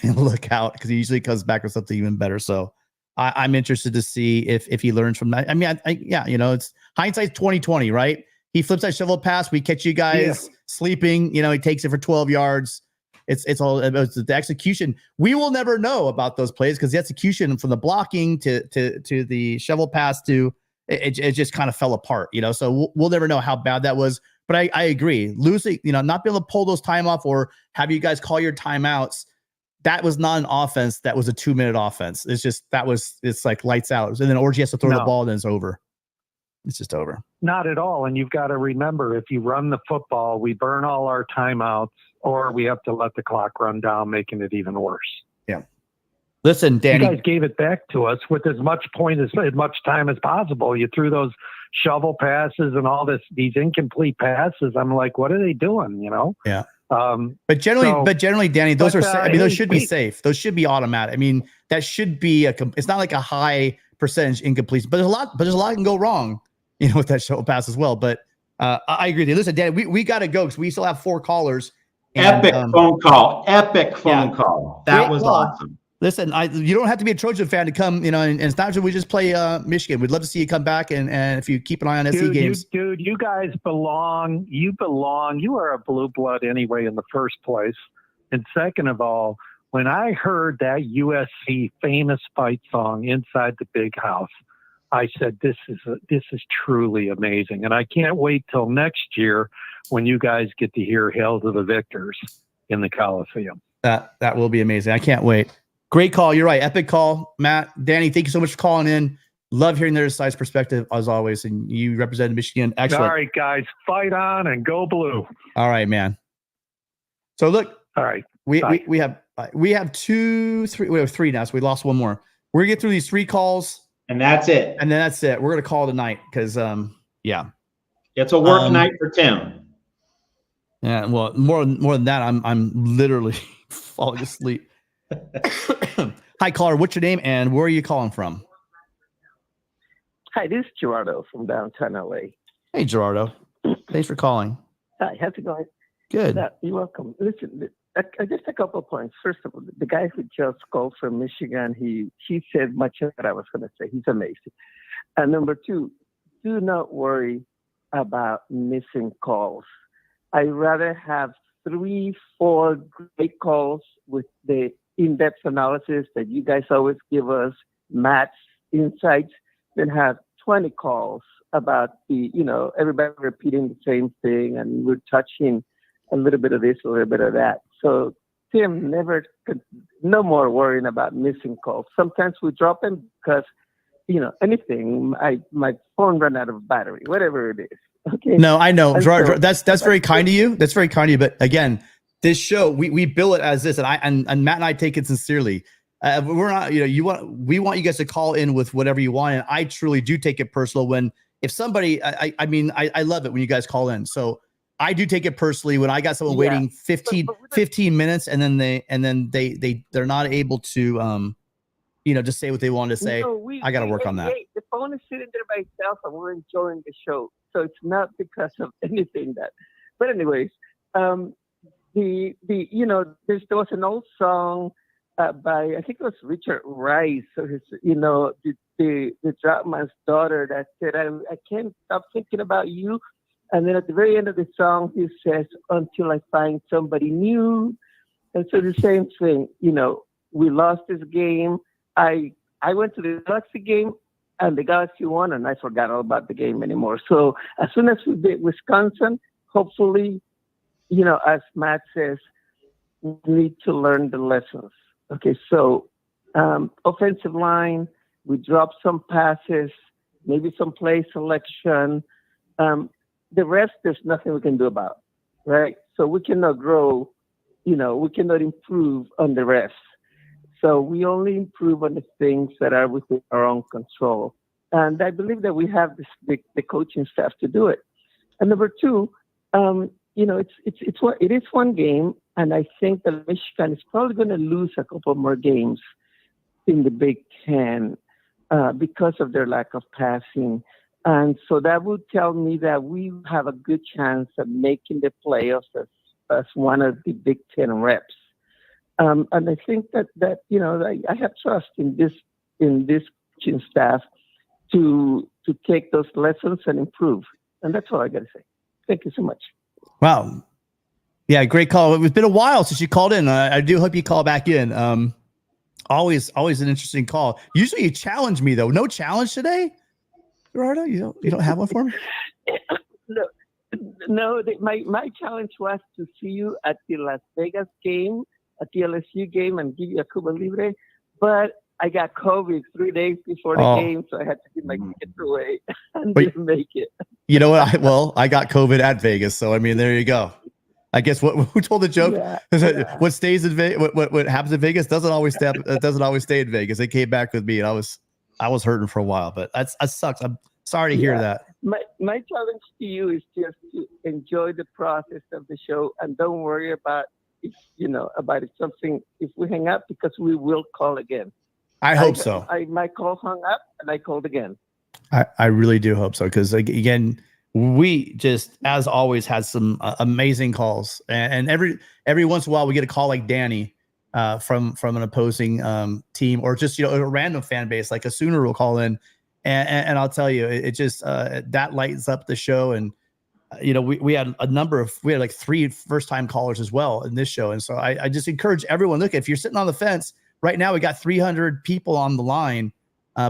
look out, because he usually comes back with something even better. So I'm interested to see if he learns from that. I mean, yeah, you know, it's hindsight's 20/20, right? He flips that shovel pass, we catch you guys sleeping. You know, he takes it for 12 yards. It's all about the execution. We will never know about those plays because the execution from the blocking to the shovel pass to it just kind of fell apart, you know. So we'll never know how bad that was. But I agree, losing, you know, not being able to pull those time off or have you guys call your timeouts. That was not an offense. That was a 2-minute offense. It's like lights out. And then Orgy has to throw the ball, and then it's over. It's just over. Not at all. And you've got to remember, if you run the football, we burn all our timeouts, or we have to let the clock run down, making it even worse. Yeah. Listen, Danny. You guys gave it back to us with as much time as possible. You threw those shovel passes and all these incomplete passes. I'm like, what are they doing? You know? Yeah. But generally, Danny, those those should be safe. Those should be automatic. I mean, that should be it's not like a high percentage incompletion, but there's a lot can go wrong, you know, with that shovel pass as well. But I agree with you. Listen, Danny, we got to go because we still have 4 callers. And, Epic phone call. That was awesome. Listen, you don't have to be a Trojan fan to come, you know, and it's not just we just play Michigan. We'd love to see you come back and if you keep an eye on SC games. You guys belong. You belong. You are a blue blood anyway in the first place. And second of all, when I heard that USC famous fight song Inside the Big House, I said, this is truly amazing. And I can't wait till next year when you guys get to hear Hail to the Victors in the Coliseum. That will be amazing. I can't wait. Great call. You're right. Epic call. Matt, Danny, thank you so much for calling in. Love hearing their side's perspective as always. And you represented Michigan. Excellent. All right, guys, fight on and go blue. All right, man. So look, all right. We have 2, 3. We have 3 now. So we lost one more. We're gonna get through these 3 calls. And that's it. And then that's it. We're going to call it a night because, yeah. It's a work night for Tim. Yeah, well, more than that, I'm literally falling asleep. Hi, caller. What's your name and where are you calling from? Hi, this is Gerardo from downtown LA. Hey, Gerardo. Thanks for calling. Hi, how's it going? Good. You're welcome. Listen, just a couple of points. First of all, the guy who just called from Michigan, he said much of what I was going to say. He's amazing. And number 2, do not worry about missing calls. I'd rather have 3, 4 great calls with the in-depth analysis that you guys always give us, Matt's insights, than have 20 calls about everybody repeating the same thing and we're touching a little bit of this, a little bit of that. So Tim, no more worrying about missing calls. Sometimes we drop them because, anything, my phone ran out of battery, whatever it is. Okay. No, I know. Gerard, that's very kind of you. That's very kind of you. But again, this show, we bill it as this, and Matt and I take it sincerely. We're not, we want you guys to call in with whatever you want. And I truly do take it personal if somebody, I love it when you guys call in. So I do take it personally when I got someone waiting 15 minutes and then they're not able to, just say what they wanted to say. I got to work on that. The phone is sitting there by itself and we're enjoying the show. So it's not because of anything but anyways, there was an old song by, I think it was Richard Rice, or his, the drop man's daughter that said, I can't stop thinking about you. And then at the very end of the song, he says, until I find somebody new. And so the same thing, we lost this game. I went to the Galaxy game and the Galaxy won and I forgot all about the game anymore. So as soon as we beat Wisconsin, hopefully, as Matt says, we need to learn the lessons. Okay, so Offensive line, we drop some passes, maybe some play selection. The rest, there's nothing we can do about, right? So we cannot grow, we cannot improve on the rest. So we only improve on the things that are within our own control. And I believe that we have the coaching staff to do it. And number two, it is one game, and I think that Michigan is probably going to lose a couple more games in the Big Ten because of their lack of passing. And so that would tell me that we have a good chance of making the playoffs as one of the Big Ten reps. And I think that I have trust in this coaching staff to take those lessons and improve. And that's all I got to say. Thank you so much. Wow. Yeah, great call. It's been a while since you called in. I do hope you call back in. Always an interesting call. Usually you challenge me though. No challenge today, Gerardo? You don't have one for me? No. My challenge was to see you at the Las Vegas game, at the LSU game, and give you a Cuba Libre, but I got COVID 3 days before the game, so I had to give my tickets away and didn't make it. You know what? I got COVID at Vegas, so I mean, there you go. I guess who told the joke? Yeah. What stays in Vegas, what happens in Vegas doesn't always stay in Vegas. It came back with me, and I was hurting for a while, but that sucks. I'm sorry to hear that. My challenge to you is just to enjoy the process of the show and don't worry about if we hang up, because we will call again. I hope so. My call hung up and I called again. I really do hope so, because again, we just, as always, had some amazing calls, and every once in a while we get a call like Danny from an opposing team, or just a random fan base like a Sooner will call in, and I'll tell you, it just that lights up the show. And we had like 3 first-time callers as well in this show, and so I just encourage everyone, look, if you're sitting on the fence right now, we got 300 people on the line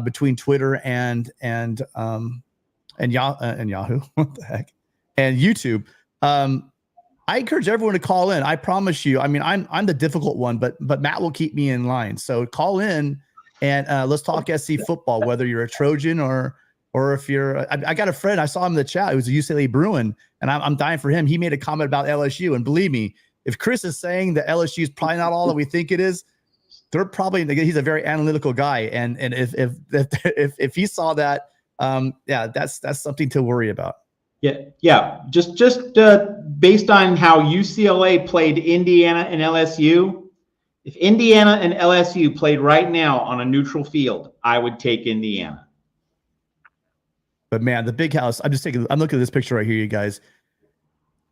between Twitter and Yahoo, what the heck, and YouTube. I encourage everyone to call in. I promise you. I mean, I'm the difficult one, but Matt will keep me in line. So call in and let's talk SC football, whether you're a Trojan or if you're. I got a friend. I saw him in the chat. It was a UCLA Bruin, and I'm dying for him. He made a comment about LSU, and believe me, if Chris is saying that LSU is probably not all that we think it is, they're probably. He's a very analytical guy, and if he saw that. That's something to worry about. Yeah. Just based on how UCLA played Indiana and LSU, if Indiana and LSU played right now on a neutral field, I would take Indiana. But man, the big house. I'm looking at this picture right here, you guys.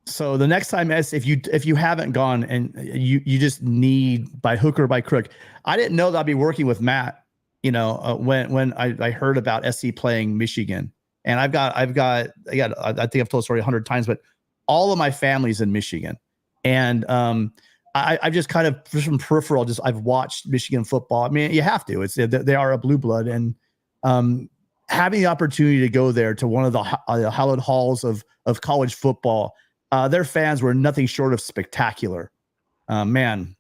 So the next time, if you haven't gone and you just need by hook or by crook, I didn't know that I'd be working with Matt. When I heard about SC playing Michigan, and I think I've told the story 100 times, but all of my family's in Michigan, and I just kind of from peripheral, I've watched Michigan football. I mean, you have to. They are a blue blood, and having the opportunity to go there to one of the hallowed halls of college football, their fans were nothing short of spectacular. Man,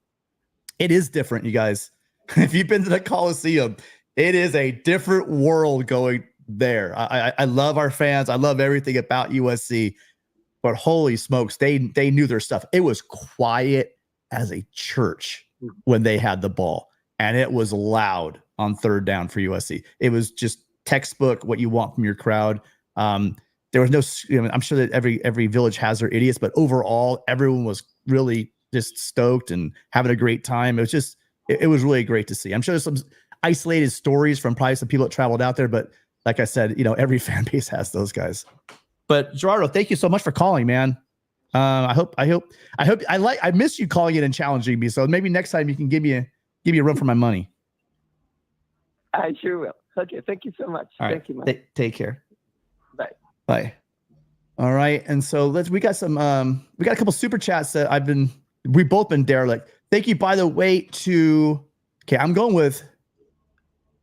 it is different, you guys. If you've been to the Coliseum, it is a different world going there. I love our fans. I love everything about USC, but holy smokes, they knew their stuff. It was quiet as a church when they had the ball, and it was loud on third down for USC. It was just textbook what you want from your crowd. There was no, I'm sure that every village has their idiots, but overall, everyone was really just stoked and having a great time. It was really great to see. I'm sure there's some isolated stories from probably some people that traveled out there, but like I said, every fan base has those guys. But Gerardo, thank you so much for calling, man. I miss you calling in and challenging me. So maybe next time you can give me a run for my money. I sure will. Okay, thank you so much. All right. Thank you, man. Take care. Bye. All right, and so we got a couple super chats that we've both been derelict. Thank you, by the way, to I'm going with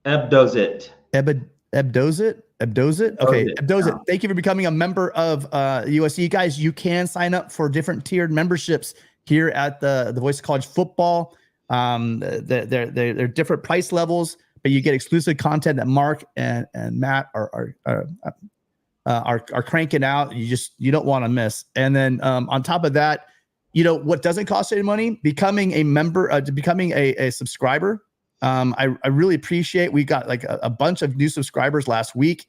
Ebdozit. Ebdozit. Okay, Ebdozit. Thank you for becoming a member of USC. Guys, you can sign up for different tiered memberships here at the Voice of College Football. They're different price levels, but you get exclusive content that Mark and Matt are cranking out. You don't want to miss. And then on top of that, what doesn't cost any money? Becoming a member, becoming a subscriber. I really appreciate. We got like a bunch of new subscribers last week.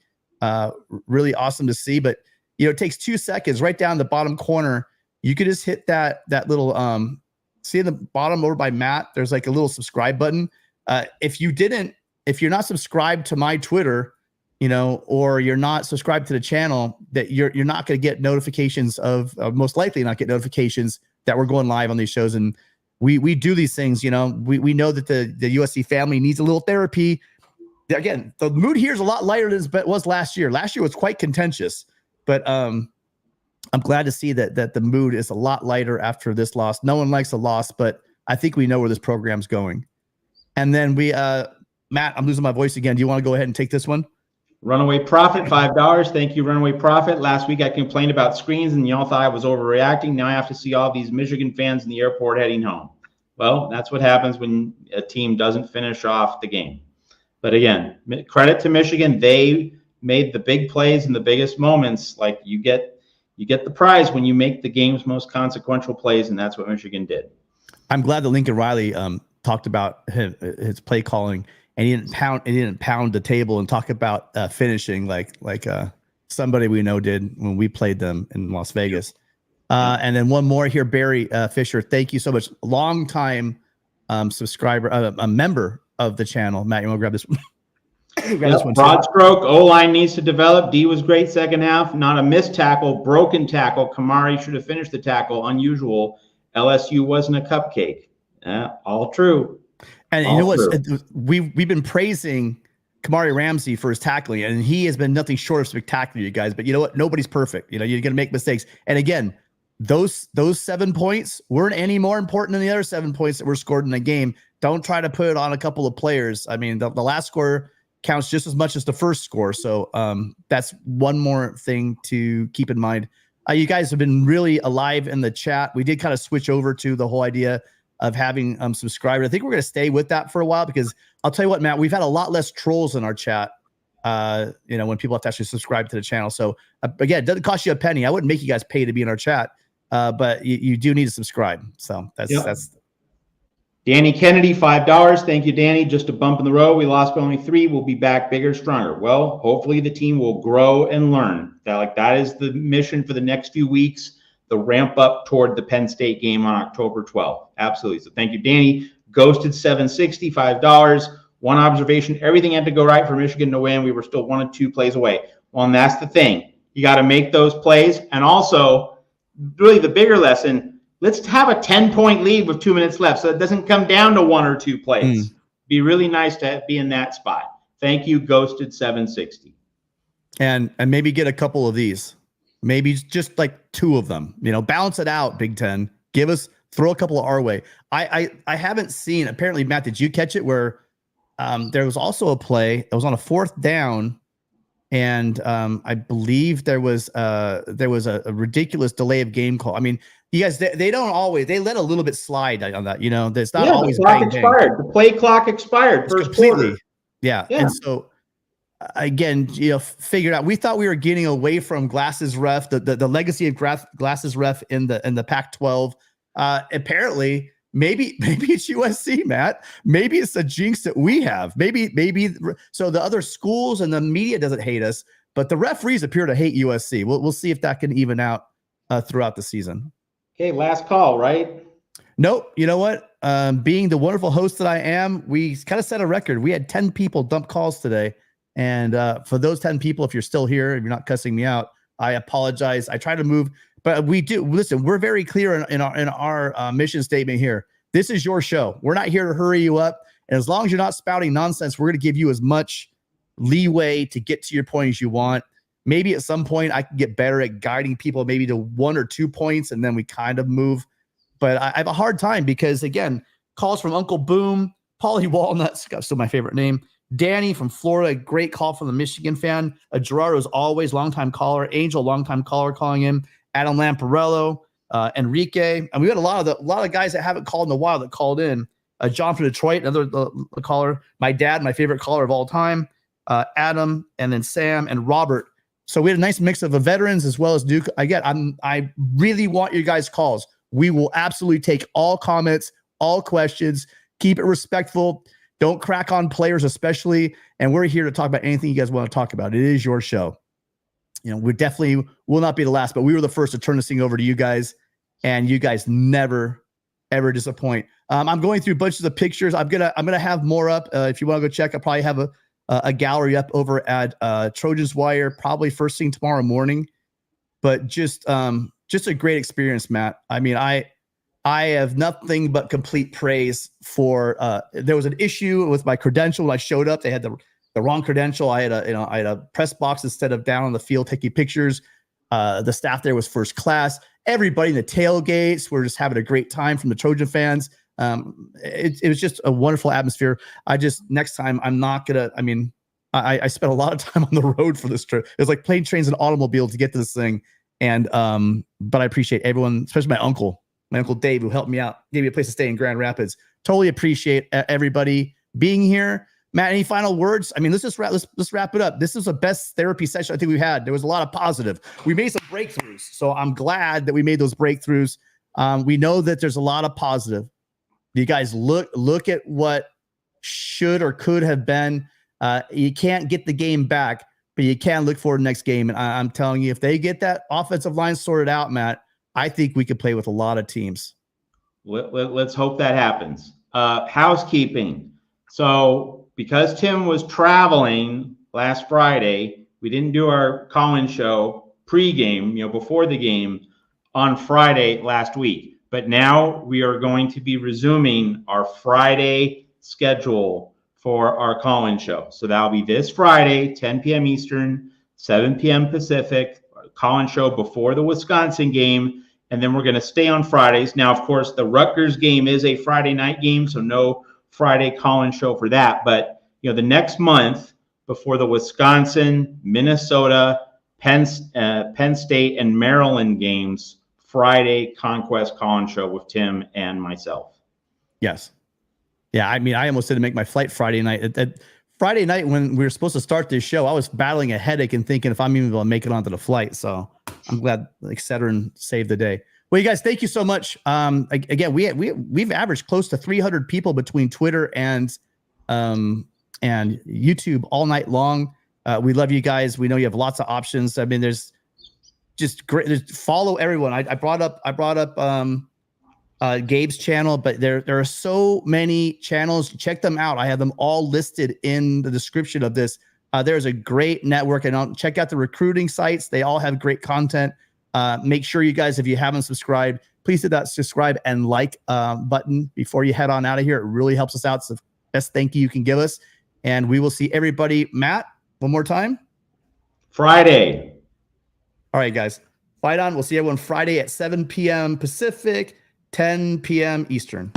Really awesome to see. But it takes 2 seconds. Right down the bottom corner, you could just hit that little see in the bottom over by Matt. There's like a little subscribe button. If you're not subscribed to my Twitter, or you're not subscribed to the channel, that you're not going to get notifications of most likely not get notifications that we're going live on these shows. And we do these things. We know that the USC family needs a little therapy. Again, the mood here is a lot lighter than it was last year. Last year was quite contentious, but I'm glad to see that the mood is a lot lighter after this loss. No one likes a loss, but I think we know where this program's going. And then Matt, I'm losing my voice again. Do you want to go ahead and take this one? Runaway Profit, $5. Thank you, Runaway Profit. Last week I complained about screens and y'all thought I was overreacting. Now I have to see all these Michigan fans in the airport heading home. Well, that's what happens when a team doesn't finish off the game. But again, credit to Michigan. They made the big plays in the biggest moments. Like you get the prize when you make the game's most consequential plays, and that's what Michigan did. I'm glad that Lincoln Riley talked about his play calling, and he didn't pound the table and talk about finishing like somebody we know did when we played them in Las Vegas. And then one more here, Barry Fisher. Thank you so much. Long time subscriber, a member of the channel. Matt, you want to grab this one? Broad stroke, O-line needs to develop. D was great second half. Not a missed tackle, broken tackle. Kamari should have finished the tackle. Unusual. LSU wasn't a cupcake. All true. And you know what? We've been praising Kamari Ramsey for his tackling, and he has been nothing short of spectacular, you guys. But you know what? Nobody's perfect. You're going to make mistakes. And again, those 7 points weren't any more important than the other 7 points that were scored in the game. Don't try to put it on a couple of players. I mean, the last score counts just as much as the first score. So that's one more thing to keep in mind. You guys have been really alive in the chat. We did kind of switch over to the whole idea of having subscribers. I think we're going to stay with that for a while, because I'll tell you what, Matt, we've had a lot less trolls in our chat, when people have to actually subscribe to the channel. So again, it doesn't cost you a penny. I wouldn't make you guys pay to be in our chat, but you do need to subscribe. So that's Danny Kennedy, $5. Thank you, Danny. Just a bump in the road. We lost by only 3. We'll be back bigger, stronger. Well, hopefully the team will grow and learn. That is the mission for the next few weeks, the ramp up toward the Penn State game on October 12th. Absolutely. So thank you, Danny. Ghosted 760, $5. One observation, everything had to go right for Michigan to win. We were still 1 or 2 plays away. Well, and that's the thing. You got to make those plays. And also, really the bigger lesson, let's have a 10-point lead with 2 minutes left, so it doesn't come down to 1 or 2 plays. Be really nice to be in that spot. Thank you, Ghosted 760. And maybe get a couple of these, maybe just like 2 of them. Balance it out. Big Ten, throw a couple of our way. I haven't seen. Apparently, Matt, did you catch it? Where there was also a play. It was on a 4th down. And I believe there was a ridiculous delay of game call. I mean, you guys, they don't always. They let a little bit slide on that. There's not always. The clock expired. The play clock expired first quarter. Yeah. And so again, figured out. We thought we were getting away from Glasses ref, the legacy of Glasses ref in the Pac-12. Apparently. Maybe it's USC, Matt. Maybe it's a jinx that we have. Maybe so the other schools and the media doesn't hate us, but the referees appear to hate USC. We'll see if that can even out throughout the season. Okay, last call, right? Nope. You know what? Being the wonderful host that I am, we kind of set a record. We had 10 people dump calls today, and for those 10 people, if you're still here, if you're not cussing me out, I apologize. I try to move. But we do listen. We're very clear in our mission statement here. This is your show. We're not here to hurry you up. And as long as you're not spouting nonsense, we're going to give you as much leeway to get to your point as you want. Maybe at some point I can get better at guiding people maybe to 1 or 2 points, and then we kind of move. But I have a hard time because, again, calls from Uncle Boom, Paulie Walnuts, still my favorite name. Danny from Florida, great call from the Michigan fan. Gerardo's always longtime caller. Angel, longtime caller, calling in. Adam Lamparello, Enrique, and we had a lot of guys that haven't called in a while that called in. John from Detroit, another caller, my dad, my favorite caller of all time, Adam, and then Sam and Robert. So we had a nice mix of the veterans as well as Duke. I really want your guys' calls. We will absolutely take all comments, all questions, keep it respectful. Don't crack on players, especially. And we're here to talk about anything you guys want to talk about. It is your show. We definitely will not be the last, but we were the first to turn this thing over to you guys, and you guys never, ever disappoint. I'm going through bunches of pictures. I'm gonna have more up. If you want to go check, I'll probably have a gallery up over at Trojans Wire, probably first thing tomorrow morning. But just a great experience, Matt. I mean, I have nothing but complete praise for. There was an issue with my credential when I showed up. They had the wrong credential. I had a press box instead of down on the field taking pictures. The staff there was first class. Everybody in the tailgates were just having a great time from the Trojan fans. It was just a wonderful atmosphere. Next time I'm not gonna. I mean, I spent a lot of time on the road for this trip. It was like plane, trains, and automobile to get to this thing. And but I appreciate everyone, especially my uncle Dave, who helped me out, gave me a place to stay in Grand Rapids. Totally appreciate everybody being here. Matt, any final words? I mean, let's wrap it up. This is the best therapy session I think we've had. There was a lot of positive. We made some breakthroughs, so I'm glad that we made those breakthroughs. We know that there's a lot of positive. You guys look at what should or could have been. You can't get the game back, but you can look forward to the next game. And I'm telling you, if they get that offensive line sorted out, Matt, I think we could play with a lot of teams. Let's hope that happens. Housekeeping. So because Tim was traveling last Friday, we didn't do our call-in show pregame, before the game on Friday last week. But now we are going to be resuming our Friday schedule for our call-in show. So that'll be this Friday, 10 p.m. Eastern, 7 p.m. Pacific, call-in show before the Wisconsin game. And then we're going to stay on Fridays. Now, of course, the Rutgers game is a Friday night game, so no Friday call-in show for that. But, the next month before the Wisconsin, Minnesota, Penn State, and Maryland games, Friday Conquest call-in show with Tim and myself. Yes. Yeah, I mean, I almost didn't make my flight Friday night. Friday night when we were supposed to start this show, I was battling a headache and thinking if I'm even able to make it onto the flight. So I'm glad Cedrin saved the day. Well, you guys, thank you so much. Again, we've averaged close to 300 people between Twitter and YouTube all night long. We love you guys. We know you have lots of options. I mean, there's just great. Follow everyone. I brought up Gabe's channel, but there are so many channels. Check them out. I have them all listed in the description of this. There's a great network, and check out the recruiting sites. They all have great content. Make sure you guys, if you haven't subscribed, please hit that subscribe and like button before you head on out of here. It really helps us out. It's the best thank you can give us. And we will see everybody. Matt, one more time. Friday. All right, guys. Fight on. We'll see everyone Friday at 7 p.m. Pacific, 10 p.m. Eastern.